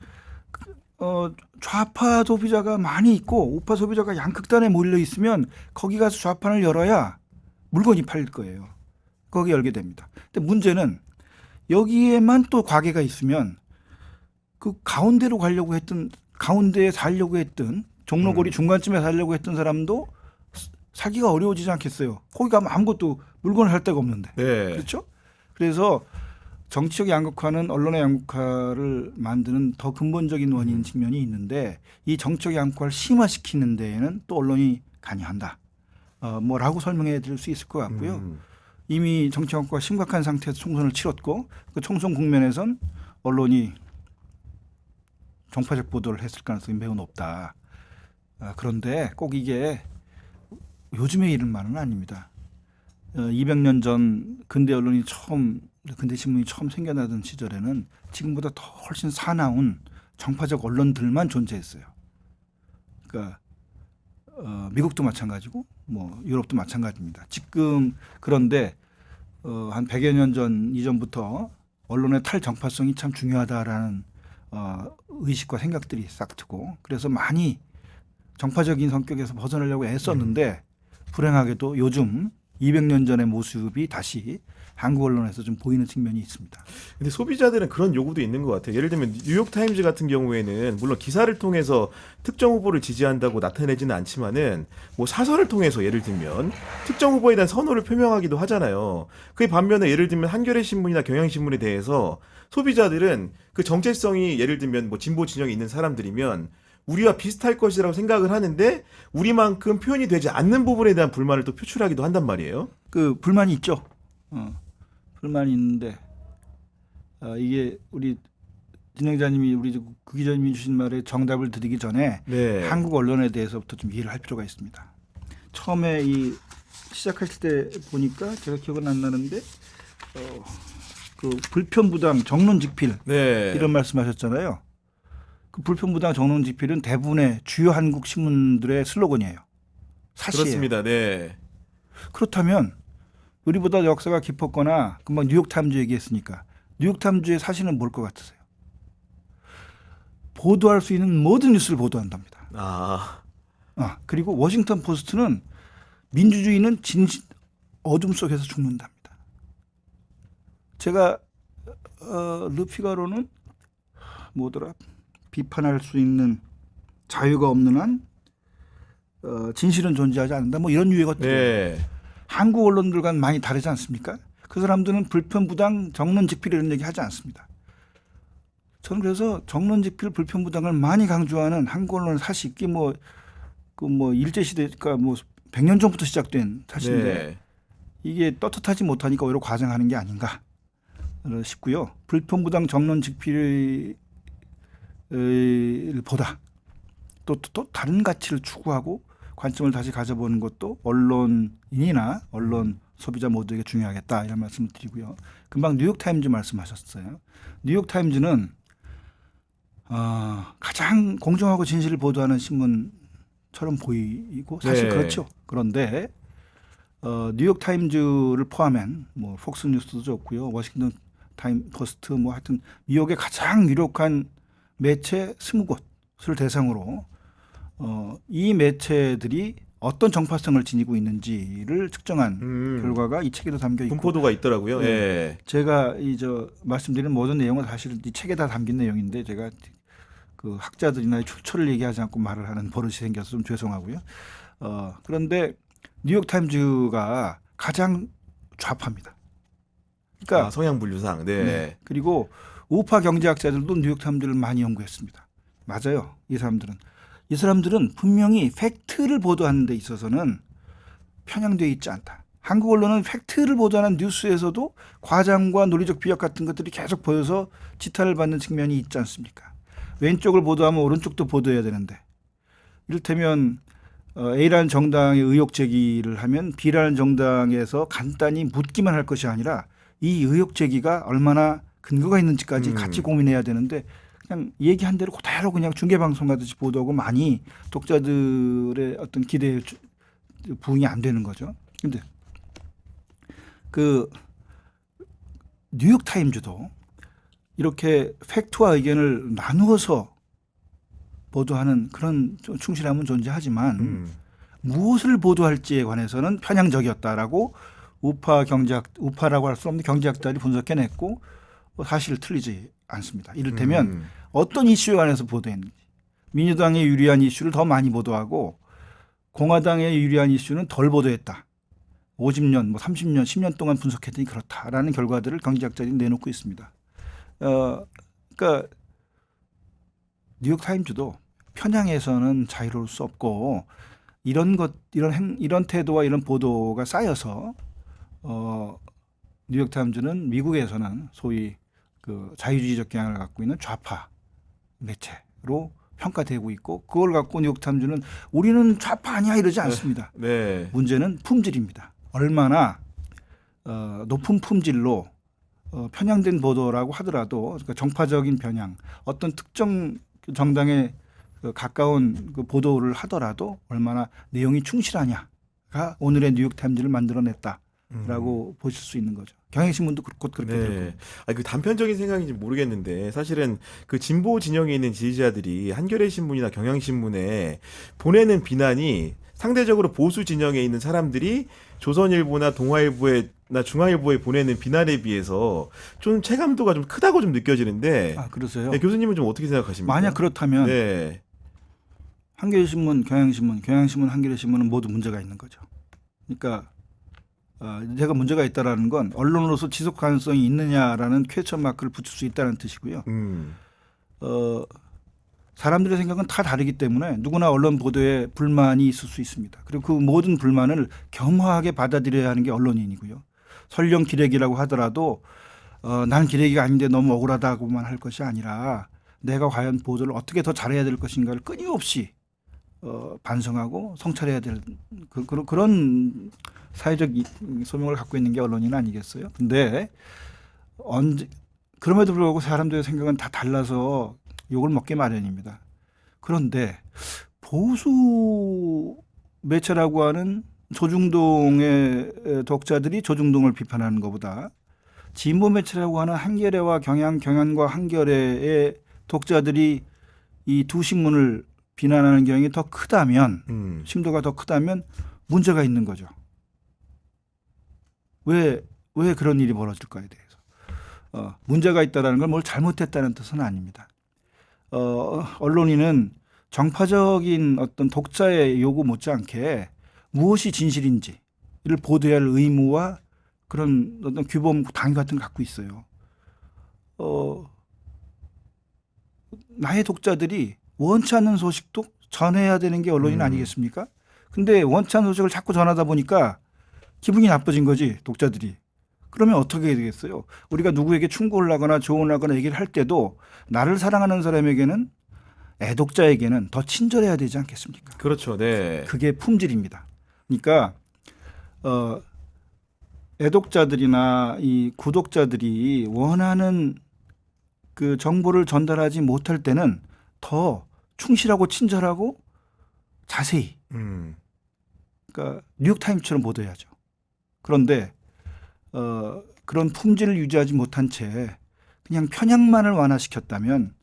S2: 좌파 소비자가 많이 있고 우파 소비자가 양극단에 몰려 있으면 거기 가서 좌판을 열어야 물건이 팔릴 거예요. 거기 열게 됩니다. 근데 문제는 여기에만 또 가게가 있으면 그 가운데로 가려고 했던 가운데에 살려고 했던 종로거리 중간쯤에 살려고 했던 사람도 살기가 어려워지지 않겠어요. 거기 가면 아무것도 물건을 살 데가 없는데.
S1: 네.
S2: 그렇죠? 그래서 정치적 양극화는 언론의 양극화를 만드는 더 근본적인 원인 측면이 있는데 이 정치적 양극화를 심화시키는 데에는 또 언론이 관여한다. 뭐라고 설명해 드릴 수 있을 것 같고요. 이미 정치적 양극화가 심각한 상태에서 총선을 치렀고 그 총선 국면에선 언론이 정파적 보도를 했을 가능성이 매우 높다. 그런데 꼭 이게 요즘의 일만은 아닙니다. 200년 전 근대 언론이 근대 신문이 처음 생겨나던 시절에는 지금보다 더 훨씬 사나운 정파적 언론들만 존재했어요. 그러니까 미국도 마찬가지고 뭐 유럽도 마찬가지입니다. 지금 그런데 한 100여 년 전 이전부터 언론의 탈정파성이 참 중요하다라는 의식과 생각들이 싹트고 그래서 많이 정파적인 성격에서 벗어나려고 애썼는데 불행하게도 요즘 200년 전의 모습이 다시 한국 언론에서 좀 보이는 측면이 있습니다.
S1: 근데 소비자들은 그런 요구도 있는 것 같아요. 예를 들면 뉴욕타임즈 같은 경우에는 물론 기사를 통해서 특정 후보를 지지한다고 나타내지는 않지만은 뭐 사설을 통해서 예를 들면 특정 후보에 대한 선호를 표명하기도 하잖아요. 그에 반면에 예를 들면 한겨레 신문이나 경향신문에 대해서 소비자들은 그 정체성이 예를 들면 뭐 진보 진영에 있는 사람들이면 우리와 비슷할 것이라고 생각을 하는데 우리만큼 표현이 되지 않는 부분에 대한 불만을 또 표출하기도 한단 말이에요.
S2: 그 불만이 있죠. 불만이 있는데 이게 우리 진행자님이 우리 그 기자님이 주신 말에 정답을 드리기 전에
S1: 네.
S2: 한국 언론에 대해서부터 좀 이해를 할 필요가 있습니다. 처음에 이 시작하실 때 보니까 제가 기억은 안 나는데 그 불편부당 정론직필
S1: 네.
S2: 이런 말씀하셨잖아요. 그 불편부당 정론직필은 대부분의 주요 한국 신문들의 슬로건이에요. 사실이에요.
S1: 그렇습니다. 네.
S2: 그렇다면 우리보다 역사가 깊었거나 금방 뉴욕타임즈 얘기했으니까 뉴욕타임즈의 사실은 뭘 것 같으세요? 보도할 수 있는 모든 뉴스를 보도한답니다.
S1: 아,
S2: 그리고 워싱턴 포스트는 민주주의는 어둠 속에서 죽는답니다. 제가 르피가로는 뭐더라? 비판할 수 있는 자유가 없는 한 진실은 존재하지 않는다. 뭐 이런 유의 것들.
S1: 네.
S2: 한국 언론들과는 많이 다르지 않습니까? 그 사람들은 불편부당, 정론직필 이런 얘기 하지 않습니다. 저는 그래서 정론직필, 불편부당을 많이 강조하는 한국 언론의 사실이 일제시대가 100년 전부터 시작된 사실인데
S1: 네. 이게
S2: 떳떳하지 못하니까 오히려 과장하는 게 아닌가 싶고요. 불편부당 정론직필 보다 또 다른 가치를 추구하고 관점을 다시 가져보는 것도 언론인이나 언론 소비자 모두에게 중요하겠다 이런 말씀을 드리고요. 금방 뉴욕타임즈 말씀하셨어요. 뉴욕타임즈는 가장 공정하고 진실을 보도하는 신문처럼 보이고 사실
S1: 네.
S2: 그렇죠. 그런데 뉴욕타임즈를 포함한 폭스뉴스도 좋고요. 워싱턴 타임 포스트 하여튼 뉴욕의 가장 유력한 매체 20곳을 대상으로 이 매체들이 어떤 정파성을 지니고 있는지를 측정한 결과가 이 책에도 담겨 있고
S1: 분포도가 있더라고요.
S2: 네.
S1: 예.
S2: 제가 말씀드리는 모든 내용은 사실은 이 책에 다 담긴 내용인데 제가 그 학자들이나 출처를 얘기하지 않고 말을 하는 버릇이 생겨서 좀 죄송하고요. 그런데 뉴욕타임즈가 가장 좌파입니다. 그러니까
S1: 성향 분류상. 네.
S2: 네. 그리고 우파 경제학자들도 뉴욕타임즈를 많이 연구했습니다. 맞아요. 이 사람들은 분명히 팩트를 보도하는 데 있어서는 편향되어 있지 않다. 한국 언론은 팩트를 보도하는 뉴스에서도 과장과 논리적 비약 같은 것들이 계속 보여서 지탄을 받는 측면이 있지 않습니까? 왼쪽을 보도하면 오른쪽도 보도해야 되는데 이를테면 A라는 정당의 의혹 제기를 하면 B라는 정당에서 간단히 묻기만 할 것이 아니라 이 의혹 제기가 얼마나 근거가 있는지까지 같이 고민해야 되는데 그냥 얘기한 대로 그대로 그냥 중계방송하듯이 보도하고 많이 독자들의 어떤 기대에 부응이 안 되는 거죠. 근데 그 뉴욕타임즈도 이렇게 팩트와 의견을 나누어서 보도하는 그런 충실함은 존재하지만 무엇을 보도할지에 관해서는 편향적이었다라고 우파라고 할 수 없는 경제학자들이 분석해냈고 사실 틀리지 않습니다. 이를테면 어떤 이슈에 관해서 보도했는지 민주당에 유리한 이슈를 더 많이 보도하고 공화당에 유리한 이슈는 덜 보도했다. 50년, 30년, 10년 동안 분석했더니 그렇다라는 결과들을 경제학자들이 내놓고 있습니다. 그러니까 뉴욕타임즈도 편향에서는 자유로울 수 없고 이런 태도와 이런 보도가 쌓여서 뉴욕타임즈는 미국에서는 소위 그 자유주의적 경향을 갖고 있는 좌파 매체로 평가되고 있고 그걸 갖고 뉴욕타임즈는 우리는 좌파 아니야 이러지 않습니다.
S1: 네.
S2: 문제는 품질입니다. 얼마나 높은 품질로 편향된 보도라고 하더라도 그러니까 정파적인 편향 어떤 특정 정당에 가까운 그 보도를 하더라도 얼마나 내용이 충실하냐가 오늘의 뉴욕타임즈를 만들어냈다라고 보실 수 있는 거죠. 경향신문도 곧 그렇게 될 겁니다.
S1: 그 단편적인 생각인지 모르겠는데 사실은 그 진보 진영에 있는 지지자들이 한겨레 신문이나 경향신문에 보내는 비난이 상대적으로 보수 진영에 있는 사람들이 조선일보나 동아일보나 중앙일보에 보내는 비난에 비해서 좀 체감도가 좀 크다고 좀 느껴지는데.
S2: 그러세요?
S1: 네, 교수님은 좀 어떻게 생각하십니까?
S2: 만약 그렇다면
S1: 네.
S2: 한겨레신문, 경향신문, 한겨레신문은 모두 문제가 있는 거죠. 그러니까 제가 문제가 있다라는 건 언론으로서 지속 가능성이 있느냐라는 퀘스천 마크를 붙일 수 있다는 뜻이고요. 사람들의 생각은 다 다르기 때문에 누구나 언론 보도에 불만이 있을 수 있습니다. 그리고 그 모든 불만을 겸허하게 받아들여야 하는 게 언론인이고요. 설령 기레기라고 하더라도 난 기레기가 아닌데 너무 억울하다고만 할 것이 아니라 내가 과연 보도를 어떻게 더 잘해야 될 것인가를 끊임없이 반성하고 성찰해야 될 그런 사회적 소명을 갖고 있는 게 언론인 아니겠어요? 근데 그럼에도 불구하고 사람들의 생각은 다 달라서 욕을 먹게 마련입니다. 그런데 보수 매체라고 하는 조중동의 독자들이 조중동을 비판하는 것보다 진보 매체라고 하는 한겨레와 경향과 한겨레의 독자들이 이 두 신문을 비난하는 경향이 더 크다면 심도가 더 크다면 문제가 있는 거죠. 왜 그런 일이 벌어질까에 대해서 문제가 있다라는 걸 뭘 잘못했다는 뜻은 아닙니다. 언론인은 정파적인 어떤 독자의 요구 못지않게 무엇이 진실인지를 보도해야 할 의무와 그런 어떤 규범 당위 같은 걸 갖고 있어요. 나의 독자들이 원치 않는 소식도 전해야 되는 게 언론인 아니겠습니까? 근데 원치 않는 소식을 자꾸 전하다 보니까 기분이 나빠진 거지, 독자들이. 그러면 어떻게 해야 되겠어요? 우리가 누구에게 충고를 하거나 조언을 하거나 얘기를 할 때도 나를 사랑하는 사람에게는, 애독자에게는 더 친절해야 되지 않겠습니까?
S1: 그렇죠. 네.
S2: 그게 품질입니다. 그러니까 애독자들이나 이 구독자들이 원하는 그 정보를 전달하지 못할 때는 더 충실하고 친절하고 자세히, 그러니까 뉴욕타임처럼 보도해야죠. 그런데 그런 품질을 유지하지 못한 채 그냥 편향만을 완화시켰다면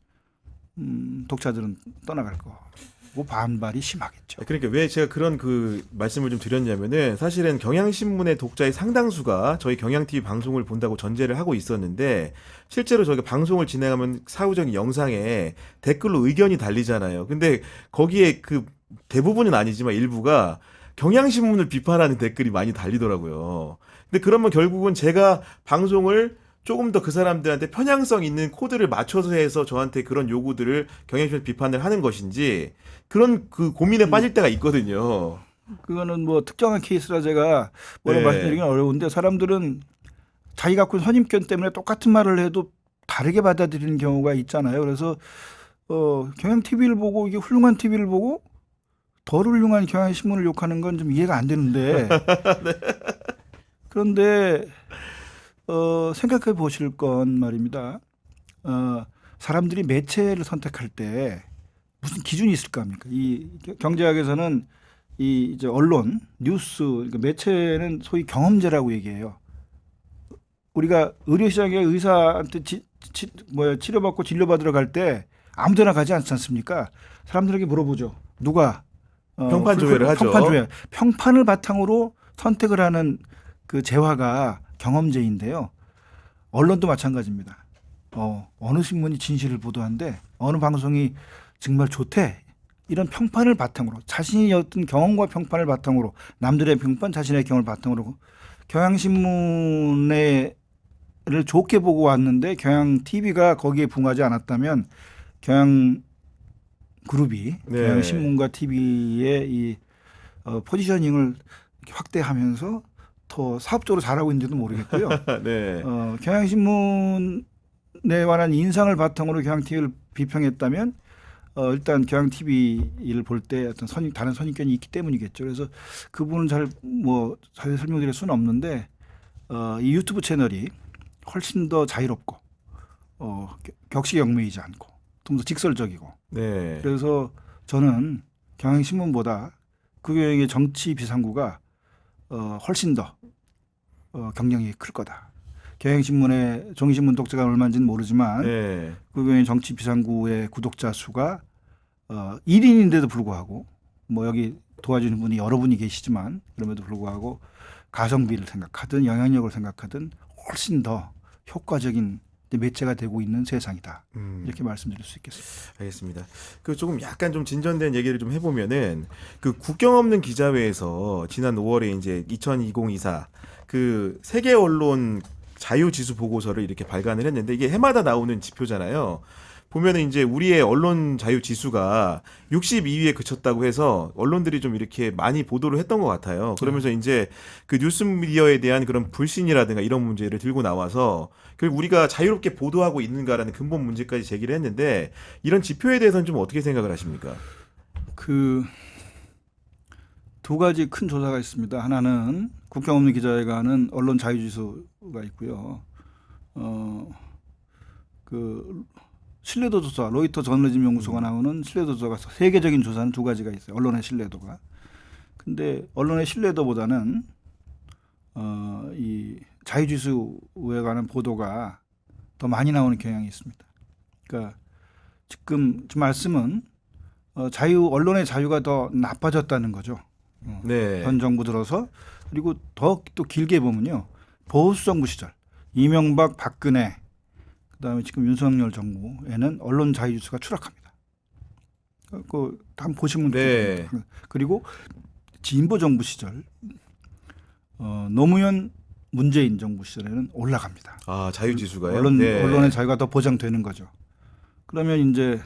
S2: 독자들은 떠나갈 거고 반발이 심하겠죠.
S1: 그러니까 왜 제가 그런 그 말씀을 좀 드렸냐면은 사실은 경향신문의 독자의 상당수가 저희 경향TV 방송을 본다고 전제를 하고 있었는데 실제로 저희가 방송을 진행하면 사후적인 영상에 댓글로 의견이 달리잖아요. 근데 거기에 그 대부분은 아니지만 일부가 경향신문을 비판하는 댓글이 많이 달리더라고요. 근데 그러면 결국은 제가 방송을 조금 더 그 사람들한테 편향성 있는 코드를 맞춰서 해서 저한테 그런 요구들을 경향신문 비판을 하는 것인지 그런 그 고민에 빠질 때가 있거든요.
S2: 그거는 뭐 특정한 케이스라 제가 뭐라고
S1: 네.
S2: 말씀드리기는 어려운데 사람들은 자기 갖고 있는 선입견 때문에 똑같은 말을 해도 다르게 받아들이는 경우가 있잖아요. 그래서 경향 TV를 보고 이게 훌륭한 TV를 보고 덜 훌륭한 경향신문을 욕하는 건 좀 이해가 안 되는데
S1: 네.
S2: 그런데 생각해 보실 건 말입니다. 사람들이 매체를 선택할 때 무슨 기준이 있을까 합니까? 이 경제학에서는 이 이제 언론, 뉴스, 그러니까 매체는 소위 경험제라고 얘기해요. 우리가 의료시장에 의사한테 치료받고 진료받으러 갈 때 아무데나 가지 않지 않습니까? 사람들에게 물어보죠. 누가
S1: 평판 조회를 하죠.
S2: 평판 조회. 평판을 바탕으로 선택을 하는 그 재화가 경험제인데요. 언론도 마찬가지입니다. 어느 신문이 진실을 보도한데 어느 방송이 정말 좋대. 이런 평판을 바탕으로 자신이 어떤 경험과 평판을 바탕으로 남들의 평판, 자신의 경험을 바탕으로 경향신문을 좋게 보고 왔는데 경향TV가 거기에 부응하지 않았다면 경향그룹이
S1: 네.
S2: 경향신문과 TV의 이 포지셔닝을 이렇게 확대하면서 더 사업적으로 잘하고 있는지도 모르겠고요.
S1: 네.
S2: 경향신문에 관한 인상을 바탕으로 경향TV를 비평했다면 일단 경향TV를 볼 때 어떤 다른 선입견이 있기 때문이겠죠. 그래서 그 부분은 자세히 설명드릴 수는 없는데 이 유튜브 채널이 훨씬 더 자유롭고 격식역무이지 않고 좀 더 직설적이고
S1: 네.
S2: 그래서 저는 경향신문보다 그 경향의 정치 비상구가 훨씬 더 경쟁이 클 거다. 경향신문의 종이신문 독자가 얼마인지는 모르지만
S1: 네.
S2: 그 경향의 정치 비상구의 구독자 수가 1인인데도 불구하고 뭐 여기 도와주는 분이 여러 분이 계시지만 그럼에도 불구하고 가성비를 생각하든 영향력을 생각하든 훨씬 더 효과적인 매체가 되고 있는 세상이다. 이렇게 말씀드릴 수 있겠습니다.
S1: 알겠습니다. 그 조금 약간 좀 진전된 얘기를 좀 해보면은 그 국경 없는 기자회에서 지난 5월에 이제 2024 그 세계 언론 자유 지수 보고서를 이렇게 발간을 했는데 이게 해마다 나오는 지표잖아요. 보면은 이제 우리의 언론 자유 지수가 62위에 그쳤다고 해서 언론들이 좀 이렇게 많이 보도를 했던 것 같아요. 그러면서 이제 그 뉴스 미디어에 대한 그런 불신이라든가 이런 문제를 들고 나와서 결국 우리가 자유롭게 보도하고 있는가라는 근본 문제까지 제기를 했는데 이런 지표에 대해서는 좀 어떻게 생각을 하십니까?
S2: 그 두 가지 큰 조사가 있습니다. 하나는 국경 없는 기자회관은 언론 자유지수가 있고요. 그 신뢰도 조사, 로이터 저널리즘 연구소가 나오는 신뢰도 조사가 세계적인 조사는 두 가지가 있어요. 언론의 신뢰도가. 근데 언론의 신뢰도보다는 이 자유지수에 관한 보도가 더 많이 나오는 경향이 있습니다. 그러니까 지금 말씀은 언론의 자유가 더 나빠졌다는 거죠.
S1: 네.
S2: 현 정부 들어서. 그리고 더 또 길게 보면요. 보수 정부 시절 이명박, 박근혜, 그다음에 지금 윤석열 정부에는 언론 자유 지수가 추락합니다. 그 한번 보시면
S1: 네.
S2: 됩니다. 그리고 진보 정부 시절 노무현, 문재인 정부 시절에는 올라갑니다.
S1: 아, 자유 지수가요?
S2: 언론의 자유가 더 보장되는 거죠. 그러면 이제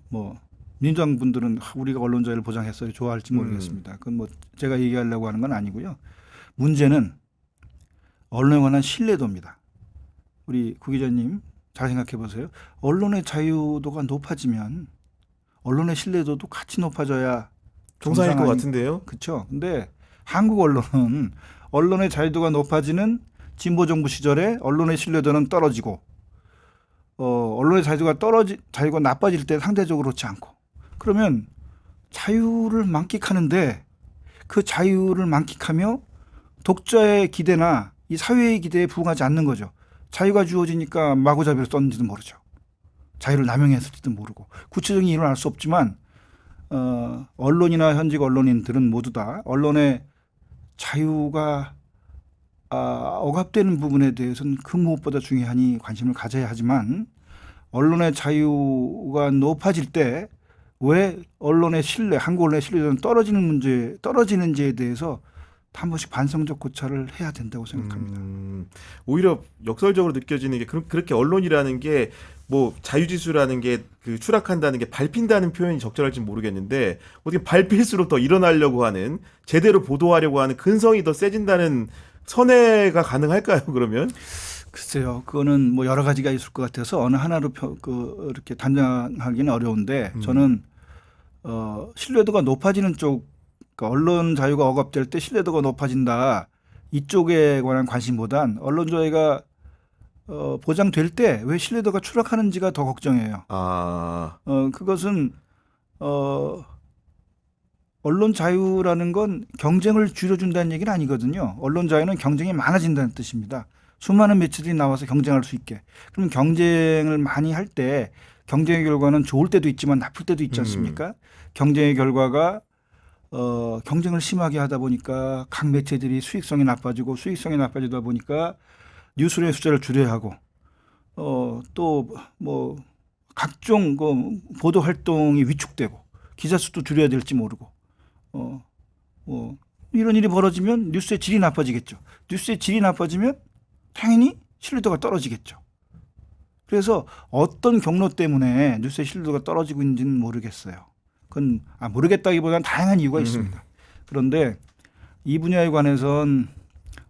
S2: 뭐 민주당 분들은 우리가 언론 자유를 보장했어요 좋아할지 모르겠습니다. 그건 뭐 제가 얘기하려고 하는 건 아니고요. 문제는 언론에 관한 신뢰도입니다. 우리 구 기자님 잘 생각해 보세요. 언론의 자유도가 높아지면 언론의 신뢰도도 같이 높아져야
S1: 정상일 것 같은데요.
S2: 그렇죠. 근데 한국 언론은 언론의 자유도가 높아지는 진보 정부 시절에 언론의 신뢰도는 떨어지고 언론의 자유가 나빠질 때 상대적으로 그렇지 않고 그러면 자유를 만끽하는데 그 자유를 만끽하며 독자의 기대나 이 사회의 기대에 부응하지 않는 거죠. 자유가 주어지니까 마구잡이로 썼는지도 모르죠. 자유를 남용했을지도 모르고 구체적인 일은 알 수 없지만 언론이나 현직 언론인들은 모두 다 언론의 자유가 억압되는 부분에 대해서는 그 무엇보다 중요하니 관심을 가져야 하지만 언론의 자유가 높아질 때 왜 언론의 신뢰, 한국 언론의 신뢰도는 떨어지는지에 대해서 한 번씩 반성적 고찰을 해야 된다고 생각합니다.
S1: 오히려 역설적으로 느껴지는 게 그렇게 언론이라는 게 뭐 자유지수라는 게 그 추락한다는 게 밟힌다는 표현이 적절할지 모르겠는데 어떻게 밟힐수록 더 일어나려고 하는 제대로 보도하려고 하는 근성이 더 세진다는 선회가 가능할까요? 그러면?
S2: 글쎄요, 그거는 뭐 여러 가지가 있을 것 같아서 어느 하나로 이렇게 단정하기는 어려운데 저는 신뢰도가 높아지는 쪽, 그러니까 언론 자유가 억압될 때 신뢰도가 높아진다 이쪽에 관한 관심보단 언론 자유가 보장될 때 왜 신뢰도가 추락하는지가 더 걱정이에요. 그것은 언론 자유라는 건 경쟁을 줄여준다는 얘기는 아니거든요. 언론 자유는 경쟁이 많아진다는 뜻입니다. 수많은 매체들이 나와서 경쟁할 수 있게. 그럼 경쟁을 많이 할 때 경쟁의 결과는 좋을 때도 있지만 나쁠 때도 있지 않습니까? 경쟁의 결과가 경쟁을 심하게 하다 보니까 각 매체들이 수익성이 나빠지고 수익성이 나빠지다 보니까 뉴스의 숫자를 줄여야 하고 또 뭐 각종 그 보도 활동이 위축되고 기자 수도 줄여야 될지 모르고 뭐 이런 일이 벌어지면 뉴스의 질이 나빠지겠죠. 뉴스의 질이 나빠지면 당연히 신뢰도가 떨어지겠죠. 그래서 어떤 경로 때문에 뉴스의 신뢰도가 떨어지고 있는지는 모르겠어요. 그건 모르겠다기보다는 다양한 이유가 있습니다. 그런데 이 분야에 관해선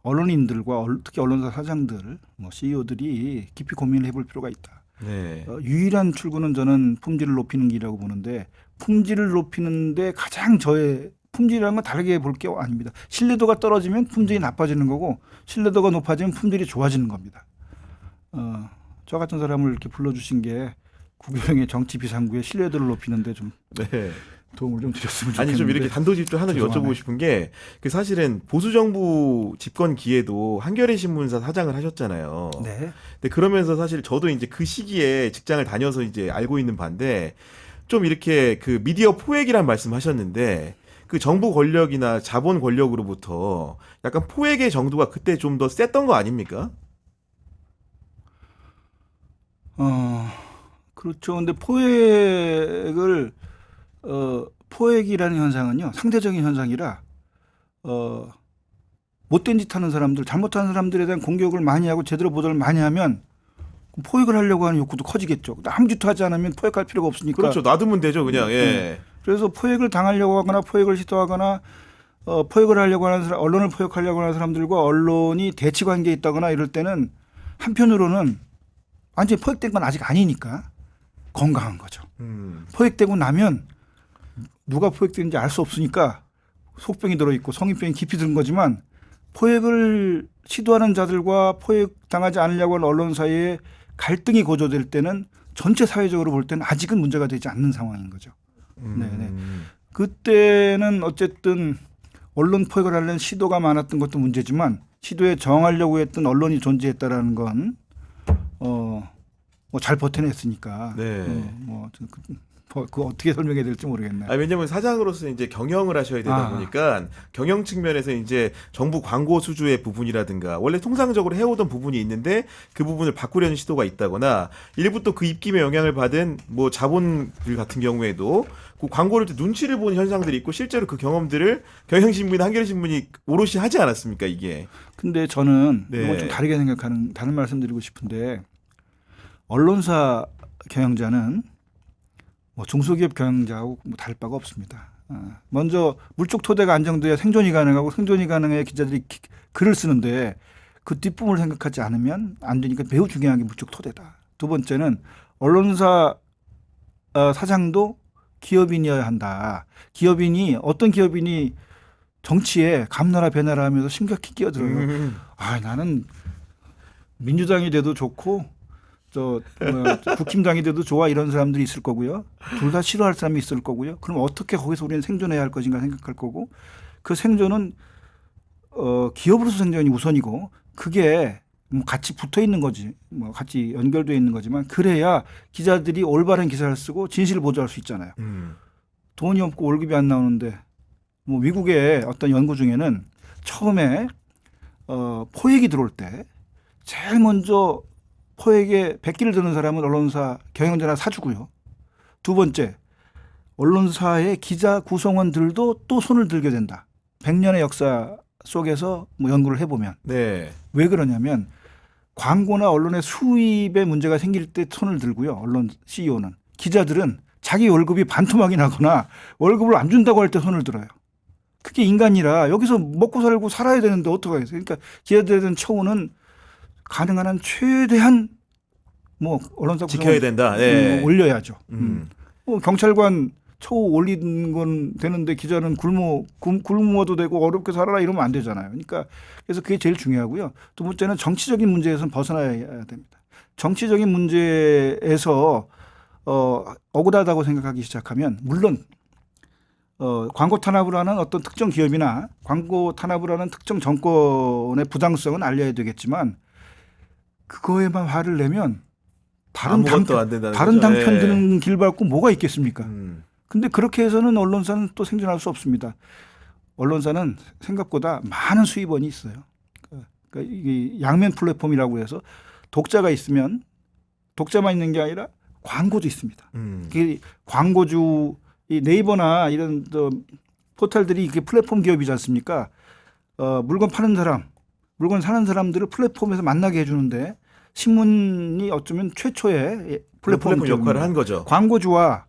S2: 언론인들과 특히 언론사 사장들, 뭐 CEO들이 깊이 고민을 해볼 필요가 있다.
S1: 네.
S2: 유일한 출구는 저는 품질을 높이는 길이라고 보는데 품질을 높이는데 가장 품질이라는 건 다르게 볼 게 아닙니다. 신뢰도가 떨어지면 품질이 나빠지는 거고 신뢰도가 높아지면 품질이 좋아지는 겁니다. 저 같은 사람을 이렇게 불러주신 게 국영의 정치 비상구의 신뢰도를 높이는데 좀
S1: 네.
S2: 도움을 좀 드렸으면 좋겠는데.
S1: 아니 좀 이렇게 단도직입적으로 하나 좀 여쭤보고 싶은 게 그 사실은 보수 정부 집권 기에도 한겨레 신문사 사장을 하셨잖아요.
S2: 네.
S1: 근데 그러면서 사실 저도 이제 그 시기에 직장을 다녀서 이제 알고 있는 바인데 좀 이렇게 그 미디어 포획이란 말씀하셨는데 그 정부 권력이나 자본 권력으로부터 약간 포획의 정도가 그때 좀 더 셌던 거 아닙니까?
S2: 그렇죠. 근데 포획이라는 현상은요, 상대적인 현상이라, 못된 짓 하는 사람들, 잘못하는 사람들에 대한 공격을 많이 하고 제대로 보도를 많이 하면 포획을 하려고 하는 욕구도 커지겠죠. 아무 짓도 하지 않으면 포획할 필요가 없으니까.
S1: 그렇죠. 놔두면 되죠, 그냥. 예.
S2: 그래서 포획을 당하려고 하거나 포획을 시도하거나 포획을 하려고 하는 사람, 언론을 포획하려고 하는 사람들과 언론이 대치 관계에 있다거나 이럴 때는 한편으로는 완전히 포획된 건 아직 아니니까 건강한 거죠. 포획되고 나면 누가 포획된지 알 수 없으니까 속병이 들어있고 성인병이 깊이 든 거지만 포획을 시도하는 자들과 포획당하지 않으려고 하는 언론 사이에 갈등이 고조될 때는 전체 사회적으로 볼 때는 아직은 문제가 되지 않는 상황인 거죠. 네네. 그때는 어쨌든 언론 포획을 하려는 시도가 많았던 것도 문제지만 시도에 저항하려고 했던 언론이 존재했다라는 건 뭐 잘 버텨냈으니까.
S1: 네.
S2: 그 어떻게 설명해야 될지 모르겠네요.
S1: 왜냐면 사장으로서 이제 경영을 하셔야 되다
S2: 아.
S1: 보니까 경영 측면에서 이제 정부 광고 수주의 부분이라든가 원래 통상적으로 해오던 부분이 있는데 그 부분을 바꾸려는 시도가 있다거나 일부 또 그 입김에 영향을 받은 뭐 자본들 같은 경우에도 그 광고를 또 눈치를 보는 현상들이 있고 실제로 그 경험들을 경향신문이나 한겨레신문이 오롯이 하지 않았습니까 이게?
S2: 근데 저는
S1: 네.
S2: 이건 좀 다르게 생각하는 다른 말씀드리고 싶은데 언론사 경영자는 뭐 중소기업 경영자하고 뭐 다를 바가 없습니다. 먼저 물적 토대가 안정돼야 생존이 가능하고 생존이 가능해야 기자들이 글을 쓰는데 그 뒷부분을 생각하지 않으면 안 되니까 매우 중요한 게 물적 토대다. 두 번째는 언론사 사장도 기업인이어야 한다. 어떤 기업인이 정치에 감나라 배나라 하면서 심각히 끼어들어요. 나는 민주당이 돼도 좋고 국힘당이 돼도 좋아 이런 사람들이 있을 거고요. 둘 다 싫어할 사람이 있을 거고요. 그럼 어떻게 거기서 우리는 생존해야 할 것인가 생각할 거고 그 생존은 기업으로서 생존이 우선이고 그게 뭐 같이 붙어 있는 거지 뭐 같이 연결되어 있는 거지만 그래야 기자들이 올바른 기사를 쓰고 진실을 보도할 수 있잖아요. 돈이 없고 월급이 안 나오는데 뭐 미국의 어떤 연구 중에는 처음에 포획이 들어올 때 제일 먼저 포획에 백기를 드는 사람은 언론사 경영자나 사주고요. 두 번째, 언론사의 기자 구성원들도 또 손을 들게 된다. 100년의 역사 속에서 뭐 연구를 해보면.
S1: 네.
S2: 왜 그러냐면 광고나 언론의 수입에 문제가 생길 때 손을 들고요. 언론 CEO는. 기자들은 자기 월급이 반토막이 나거나 월급을 안 준다고 할 때 손을 들어요. 그게 인간이라 여기서 먹고 살고 살아야 되는데 어떡하겠어요. 그러니까 기자들에 대한 처우는 가능한 한 최대한 뭐 언론사
S1: 지켜야 된다. 네.
S2: 올려야죠. 경찰관 처우 올리는 건 되는데 기자는 굶어도 되고 어렵게 살아라 이러면 안 되잖아요. 그러니까 그래서 그게 제일 중요하고요. 두 번째는 정치적인 문제에서는 벗어나야 됩니다. 정치적인 문제에서 억울하다고 생각하기 시작하면 물론 광고 탄압을 하는 어떤 특정 기업이나 광고 탄압을 하는 특정 정권의 부당성은 알려야 되겠지만 그거에만 화를 내면 다른 당편 드는 길 밟고 뭐가 있겠습니까? 근데 그렇게 해서는 언론사는 또 생존할 수 없습니다. 언론사는 생각보다 많은 수입원이 있어요. 그러니까 이게 양면 플랫폼이라고 해서 독자가 있으면 독자만 있는 게 아니라 광고도 있습니다. 광고주 이 네이버나 이런 포털들이 이게 플랫폼 기업이지 않습니까? 물건 파는 사람, 물건 사는 사람들을 플랫폼에서 만나게 해주는데 신문이 어쩌면 최초의 플랫폼
S1: 역할을 한 거죠.
S2: 광고주와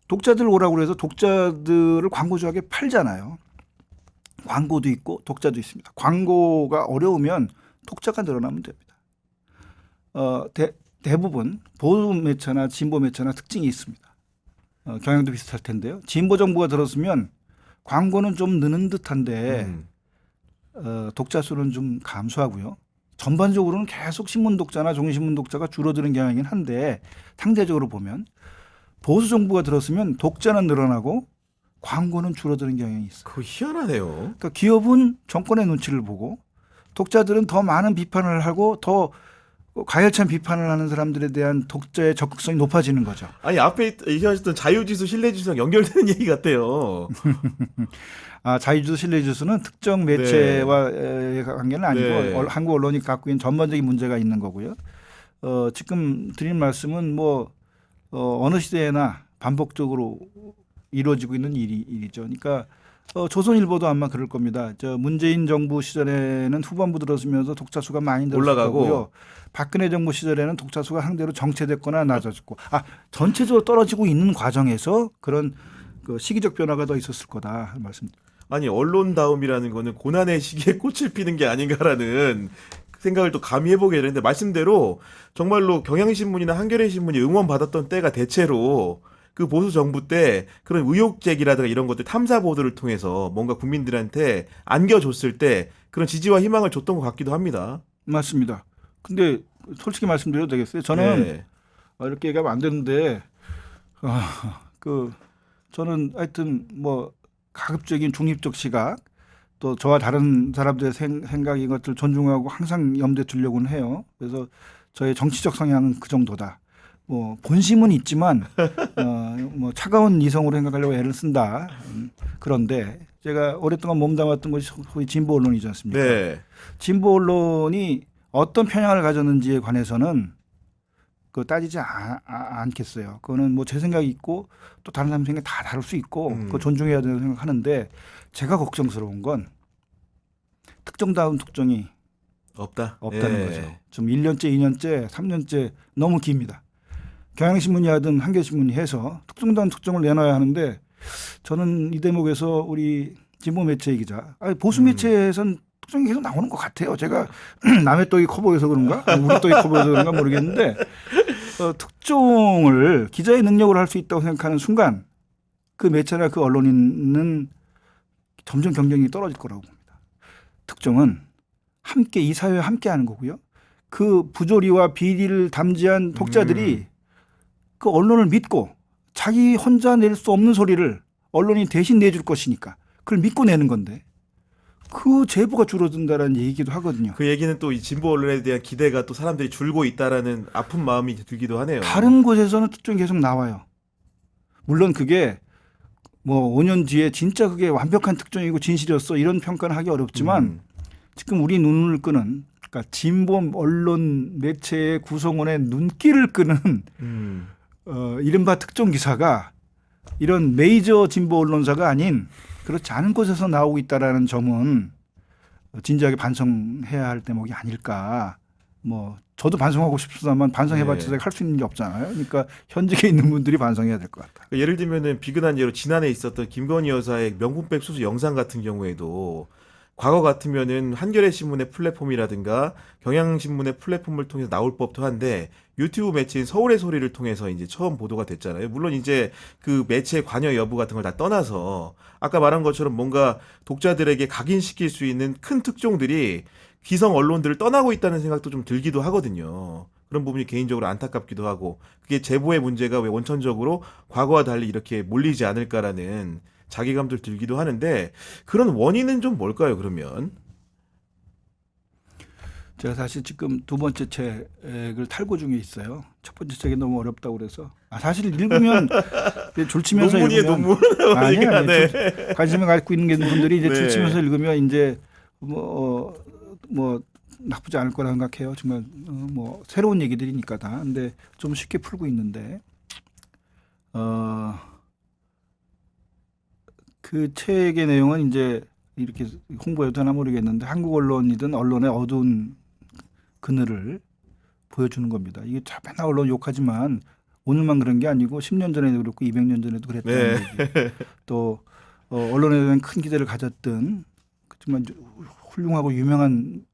S2: 독자들 오라고 그래서 독자들을 광고주에게 팔잖아요. 광고도 있고 독자도 있습니다. 광고가 어려우면 독자가 늘어나면 됩니다. 대부분 보수 매체나 진보 매체나 특징이 있습니다. 경향도 비슷할 텐데요. 진보 정부가 들었으면 광고는 좀 느는 듯한데 독자 수는 좀 감소하고요. 전반적으로는 계속 신문 독자나 종이신문 독자가 줄어드는 경향이긴 한데 상대적으로 보면 보수 정부가 들었으면 독자는 늘어나고 광고는 줄어드는 경향이 있어요.
S1: 그거 희한하네요.
S2: 그러니까 기업은 정권의 눈치를 보고 독자들은 더 많은 비판을 하고 더 가열찬 비판을 하는 사람들에 대한 독자의 적극성이 높아지는 거죠.
S1: 아니 앞에 얘기하셨던 자유지수, 신뢰지수랑 연결되는 얘기 같아요.
S2: 자유지수, 신뢰지수는 특정 매체와 관계는 아니고
S1: 네.
S2: 한국 언론이 갖고 있는 전반적인 문제가 있는 거고요. 지금 드린 말씀은 뭐 어느 시대에나 반복적으로 이루어지고 있는 일이죠. 그러니까 조선일보도 아마 그럴 겁니다. 문재인 정부 시절에는 후반부 들어서면서 독자 수가 많이 늘어나고 박근혜 정부 시절에는 독자 수가 상대로 정체됐거나 낮아졌고 전체적으로 떨어지고 있는 과정에서 그런 시기적 변화가 더 있었을 거다 말씀드립니다.
S1: 아니 언론다움이라는 거는 고난의 시기에 꽃을 피는 게 아닌가라는 생각을 또 감히 해보게 되는데 말씀대로 정말로 경향신문이나 한겨레신문이 응원받았던 때가 대체로 그 보수 정부 때 그런 의혹 제기라든가 이런 것들 탐사 보도를 통해서 뭔가 국민들한테 안겨줬을 때 그런 지지와 희망을 줬던 것 같기도 합니다.
S2: 맞습니다. 근데 솔직히 말씀드려도 되겠어요? 저는 이렇게 얘기하면 안 되는데 저는 하여튼 뭐 가급적인 중립적 시각 또 저와 다른 사람들의 생각 이것들 존중하고 항상 염두에 두려고는 해요. 그래서 저의 정치적 성향은 그 정도다. 뭐 본심은 있지만 뭐 차가운 이성으로 생각하려고 애를 쓴다. 그런데 제가 오랫동안 몸담았던 것이 소위 진보 언론이지 않습니까?
S1: 네.
S2: 진보 언론이 어떤 편향을 가졌는지에 관해서는 그 따지지 않겠어요. 그거는 뭐 제 생각이 있고 또 다른 사람 생각 다 다를 수 있고 그거 존중해야 된다고 생각하는데 제가 걱정스러운 건 특정 다음 특정이 없다는
S1: 예.
S2: 거죠. 지금 1년째, 2년째, 3년째 너무 깁니다. 경향신문이 하든 한겨레신문이 해서 특정 다음 특정을 내놔야 하는데 저는 이 대목에서 우리 진보 매체 기자, 보수 매체에선 특정이 계속 나오는 것 같아요. 제가 남의 떡이 커 보여서 그런가? 우리 떡이 커 보여서 그런가 모르겠는데 특종을 기자의 능력으로 할 수 있다고 생각하는 순간 그 매체나 그 언론인은 점점 경쟁력이 떨어질 거라고 봅니다. 특종은 함께 이 사회와 함께하는 거고요. 그 부조리와 비리를 담지한 독자들이 그 언론을 믿고 자기 혼자 낼 수 없는 소리를 언론이 대신 내줄 것이니까 그걸 믿고 내는 건데 그 제보가 줄어든다라는 얘기도 하거든요.
S1: 그 얘기는 또 이 진보 언론에 대한 기대가 또 사람들이 줄고 있다라는 아픈 마음이 들기도 하네요.
S2: 다른 곳에서는 특종이 계속 나와요. 물론 그게 뭐 5년 뒤에 진짜 그게 완벽한 특종이고 진실이었어 이런 평가는 하기 어렵지만 지금 우리 눈을 끄는 그러니까 진보 언론 매체의 구성원의 눈길을 끄는 이른바 특종 기사가 이런 메이저 진보 언론사가 아닌 그렇지 않은 곳에서 나오고 있다라는 점은 진지하게 반성해야 할 대목이 아닐까. 뭐 저도 반성하고 싶습니다만 반성해봤자 제가 할 수 있는 게 없잖아요. 그러니까 현직에 있는 분들이 반성해야 될 것 같아요.
S1: 예를 들면은 비근한 예로 지난해 있었던 김건희 여사의 명품백 수수 영상 같은 경우에도 과거 같으면은 한겨레 신문의 플랫폼이라든가 경향신문의 플랫폼을 통해서 나올 법도 한데 유튜브 매체인 서울의 소리를 통해서 이제 처음 보도가 됐잖아요. 물론 이제 그 매체 관여 여부 같은 걸 다 떠나서 아까 말한 것처럼 뭔가 독자들에게 각인시킬 수 있는 큰 특종들이 기성 언론들을 떠나고 있다는 생각도 좀 들기도 하거든요. 그런 부분이 개인적으로 안타깝기도 하고 그게 제보의 문제가 왜 원천적으로 과거와 달리 이렇게 몰리지 않을까라는 자괴감들 들기도 하는데 그런 원인은 좀 뭘까요, 그러면?
S2: 제가 사실 지금 두 번째 책을 탈고 중에 있어요. 첫 번째 책이 너무 어렵다고 그래서 사실 읽으면 졸치면서
S1: 논문이에요,
S2: 읽으면
S1: 논문.
S2: 아니에요.
S1: 네.
S2: 관심을 갖고 있는 분들이 이제
S1: 네.
S2: 졸치면서 읽으면 이제 뭐 나쁘지 않을 거라 생각해요. 정말 뭐 새로운 얘기들이니까 다. 근데 좀 쉽게 풀고 있는데 그 책의 내용은 이제 이렇게 홍보해도 되나 모르겠는데 한국 언론이든 언론의 어두운 그늘을 보여주는 겁니다. 이게 참 맨날 언론 욕하지만 오늘만 그런 게 아니고 10년 전에도 그렇고 200년 전에도 그랬다는 얘기. 또 언론에 대한 큰 기대를 가졌던 그렇지만 훌륭하고 유명한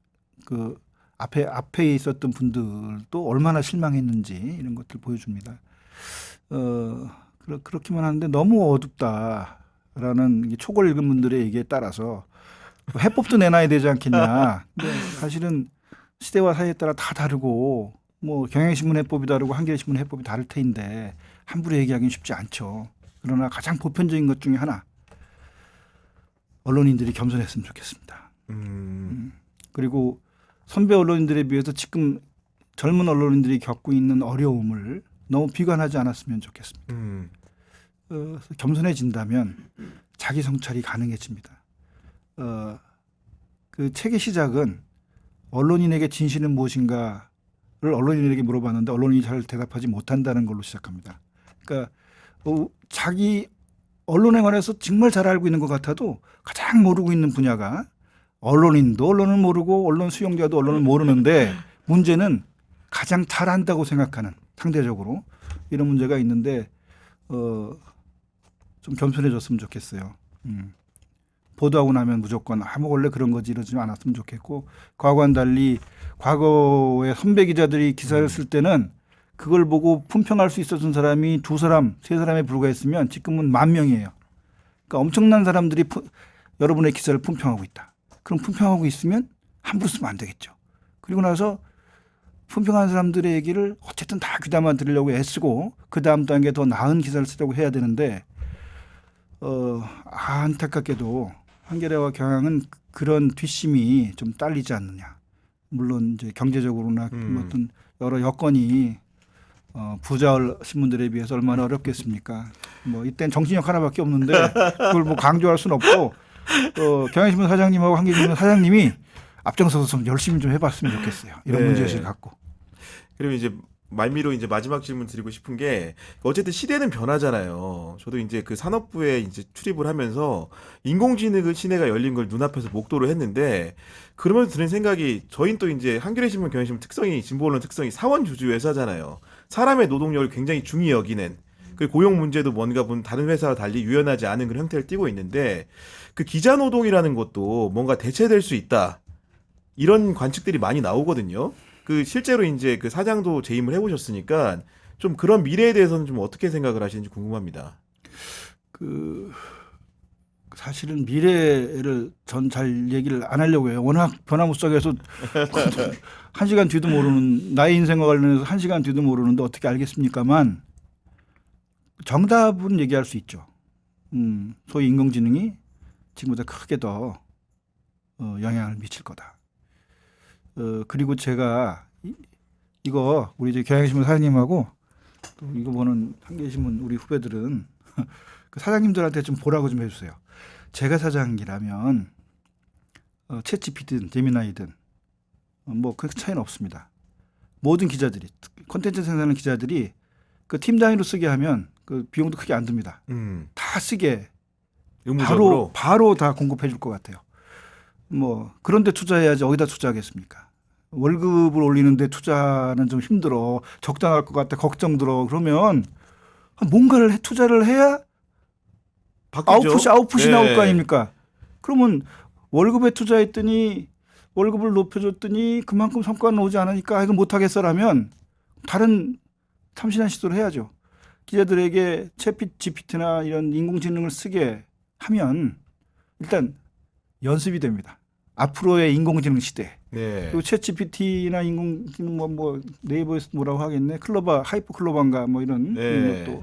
S2: 그 앞에 있었던 분들도 얼마나 실망했는지 이런 것들 보여줍니다. 그렇기만 하는데 너무 어둡다라는 초고 읽은 분들의 얘기에 따라서 해법도 내놔야 되지 않겠냐. 근데 사실은 시대와 사회에 따라 다 다르고 뭐 경향신문 해법이 다르고 한겨레신문 해법이 다를 테인데 함부로 얘기하기는 쉽지 않죠. 그러나 가장 보편적인 것 중에 하나 언론인들이 겸손했으면 좋겠습니다. 그리고 선배 언론인들에 비해서 지금 젊은 언론인들이 겪고 있는 어려움을 너무 비관하지 않았으면 좋겠습니다. 겸손해진다면 자기 성찰이 가능해집니다. 그 책의 시작은 언론인에게 진실은 무엇인가를 언론인에게 물어봤는데 언론인이 잘 대답하지 못한다는 걸로 시작합니다. 그러니까 자기 언론에 관해서 정말 잘 알고 있는 것 같아도 가장 모르고 있는 분야가 언론인도 언론을 모르고 언론 수용자도 언론을 모르는데 문제는 가장 잘 안다고 생각하는 상대적으로 이런 문제가 있는데 좀 겸손해졌으면 좋겠어요. 보도하고 나면 무조건 원래 그런 거지 이러지 않았으면 좋겠고 과거와는 달리 과거에 선배 기자들이 기사를 쓸 때는 그걸 보고 품평할 수 있었던 사람이 2사람, 3사람에 불과했으면 지금은 10,000명이에요. 그러니까 엄청난 사람들이 여러분의 기사를 품평하고 있다. 그럼 품평하고 있으면 함부로 쓰면 안 되겠죠. 그리고 나서 품평한 사람들의 얘기를 어쨌든 다 귀담아 들으려고 애쓰고 그 다음 단계 더 나은 기사를 쓰려고 해야 되는데 안타깝게도 한겨레와 경향은 그런 뒷심이 좀 딸리지 않느냐. 물론 이제 경제적으로나 뭐 어떤 여러 여건이 부자신 분들에 비해서 얼마나 어렵겠습니까? 뭐 이땐 정신력 하나밖에 없는데 그걸 뭐 강조할 수는 없고 경향신문 사장님하고 한겨신문 사장님이 앞장서서 좀 열심히 좀 해봤으면 좋겠어요. 이런
S1: 네.
S2: 문제의식을 갖고.
S1: 그리고 이제 말미로 이제 마지막 질문 드리고 싶은 게 어쨌든 시대는 변하잖아요. 저도 이제 그 산업부에 이제 출입을 하면서 인공지능 시대가 열린 걸 눈앞에서 목도를 했는데 그러면서 드는 생각이 저희는 또 이제 한겨레 신문, 경향신문 특성이 진보 언론 특성이 사원 주주 회사잖아요. 사람의 노동력을 굉장히 중히 여기는 그 고용 문제도 뭔가 다른 회사와 달리 유연하지 않은 그런 형태를 띠고 있는데 그 기자 노동이라는 것도 뭔가 대체될 수 있다. 이런 관측들이 많이 나오거든요. 그 실제로 이제 그 사장도 재임을 해보셨으니까 좀 그런 미래에 대해서는 좀 어떻게 생각을 하시는지 궁금합니다.
S2: 그 사실은 미래를 전 잘 얘기를 안 하려고 해요. 워낙 변화무쌍해서 1시간 뒤도 모르는 나의 인생과 관련해서 1시간 뒤도 모르는데 어떻게 알겠습니까만 정답은 얘기할 수 있죠. 소위 인공지능이 지금보다 크게 더 영향을 미칠 거다. 그리고 제가 이거 우리 이제 경향신문 사장님하고 또 이거 보는 한겨레신문 우리 후배들은 그 사장님들한테 좀 보라고 좀 해주세요. 제가 사장이라면 챗GPT든 제미나이든 뭐 그 차이는 없습니다. 모든 기자들이 콘텐츠 생산하는 기자들이 그 팀 단위로 쓰게 하면 그 비용도 크게 안 듭니다. 다 쓰게
S1: 의무적으로
S2: 바로 다 공급해 줄 것 같아요. 뭐 그런데 투자해야지 어디다 투자하겠습니까? 월급을 올리는데 투자는 좀 힘들어. 적당할 것 같아. 걱정 들어. 그러면 뭔가를 투자를 해야
S1: 바뀌죠.
S2: 아웃풋이
S1: 네.
S2: 나올 거 아닙니까? 그러면 월급에 투자했더니 월급을 높여줬더니 그만큼 성과가 나오지 않으니까 이거 못하겠어라면 다른 참신한 시도를 해야죠. 기자들에게 챗GPT나 이런 인공지능을 쓰게 하면 일단 연습이 됩니다. 앞으로의 인공지능 시대.
S1: 네.
S2: 그리고 챗GPT나 인공지능 뭐 네이버에서 뭐라고 하겠네. 클로바, 하이퍼 클로바인가 뭐 이런
S1: 네.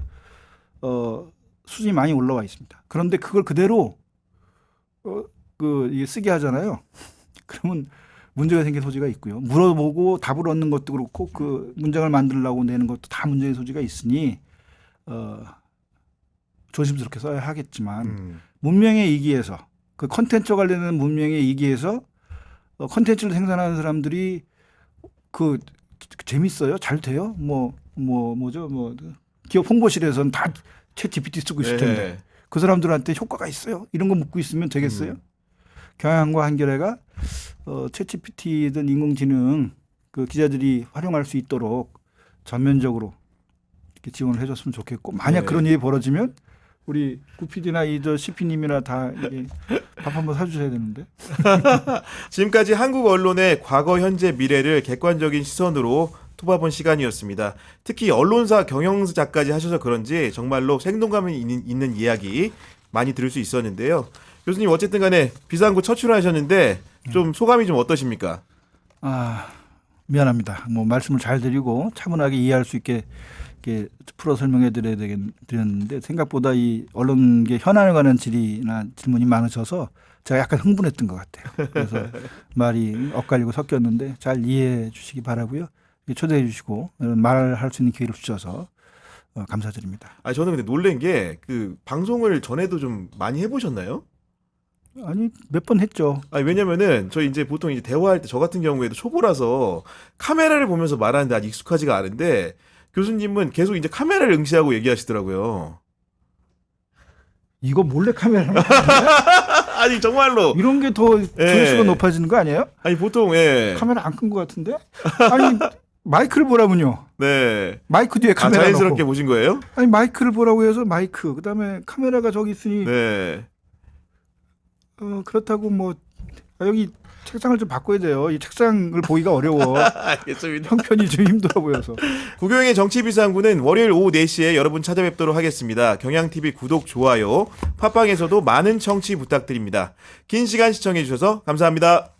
S2: 것도 수준이 많이 올라와 있습니다. 그런데 그걸 그대로 이게 쓰게 하잖아요. 그러면 문제가 생길 소지가 있고요. 물어보고 답을 얻는 것도 그렇고 그 문장을 만들려고 내는 것도 다 문제의 소지가 있으니 조심스럽게 써야 하겠지만 문명의 이기에서 그 콘텐츠 관련된 문명의 이기에서 콘텐츠를 생산하는 사람들이 그 재밌어요? 잘 돼요? 뭐죠? 기업 홍보실에서는 다 챗 GPT 쓰고 있을 텐데
S1: 네.
S2: 그 사람들한테 효과가 있어요? 이런 거 묻고 있으면 되겠어요? 경향과 한겨레가 챗 GPT든 인공지능 그 기자들이 활용할 수 있도록 전면적으로 이렇게 지원을 해줬으면 좋겠고 만약
S1: 네.
S2: 그런 일이 벌어지면 우리 구피디나 이저 CP님이나 다 이게 밥 한번 사주셔야 되는데.
S1: 지금까지 한국 언론의 과거, 현재, 미래를 객관적인 시선으로 토봐본 시간이었습니다. 특히 언론사 경영자까지 하셔서 그런지 정말로 생동감이 있는 이야기 많이 들을 수 있었는데요. 교수님 어쨌든 간에 비상구 첫 출연하셨는데 좀 소감이 좀 어떠십니까?
S2: 미안합니다. 뭐 말씀을 잘 드리고 차분하게 이해할 수 있게 이렇게 풀어 설명해 드려야 되겠는데 생각보다 이 언론계 현안에 관한 질문이 많으셔서 제가 약간 흥분했던 것 같아요. 그래서 말이 엇갈리고 섞였는데 잘 이해해 주시기 바라고요. 초대해 주시고 말할 수 있는 기회를 주셔서 감사드립니다.
S1: 저는 근데 놀란 게 그 방송을 전에도 좀 많이 해보셨나요?
S2: 아니 몇 번 했죠.
S1: 왜냐면은 저희 이제 보통 이제 대화할 때 저 같은 경우에도 초보라서 카메라를 보면서 말하는데 아직 익숙하지가 않은데 교수님은 계속 이제 카메라를 응시하고 얘기하시더라고요.
S2: 이거 몰래 카메라
S1: 아니 정말로
S2: 이런 게 더 조회수가 높아지는 거 아니에요?
S1: 아니 보통
S2: 카메라 안 끈 것 같은데? 아니 마이크를 보라면요.
S1: 네.
S2: 마이크 뒤에 카메라
S1: 자연스럽게
S2: 놓고.
S1: 보신 거예요?
S2: 아니 마이크를 보라고 해서 마이크 그다음에 카메라가 저기 있으니
S1: 네.
S2: 그렇다고 뭐 여기 책상을 좀 바꿔야 돼요. 이 책상을 보기가 어려워.
S1: 알겠습니다.
S2: 형편이 좀 힘들어 보여서.
S1: 구경의 정치비상구는 월요일 오후 4시에 여러분 찾아뵙도록 하겠습니다. 경향TV 구독, 좋아요, 팟빵에서도 많은 청취 부탁드립니다. 긴 시간 시청해 주셔서 감사합니다.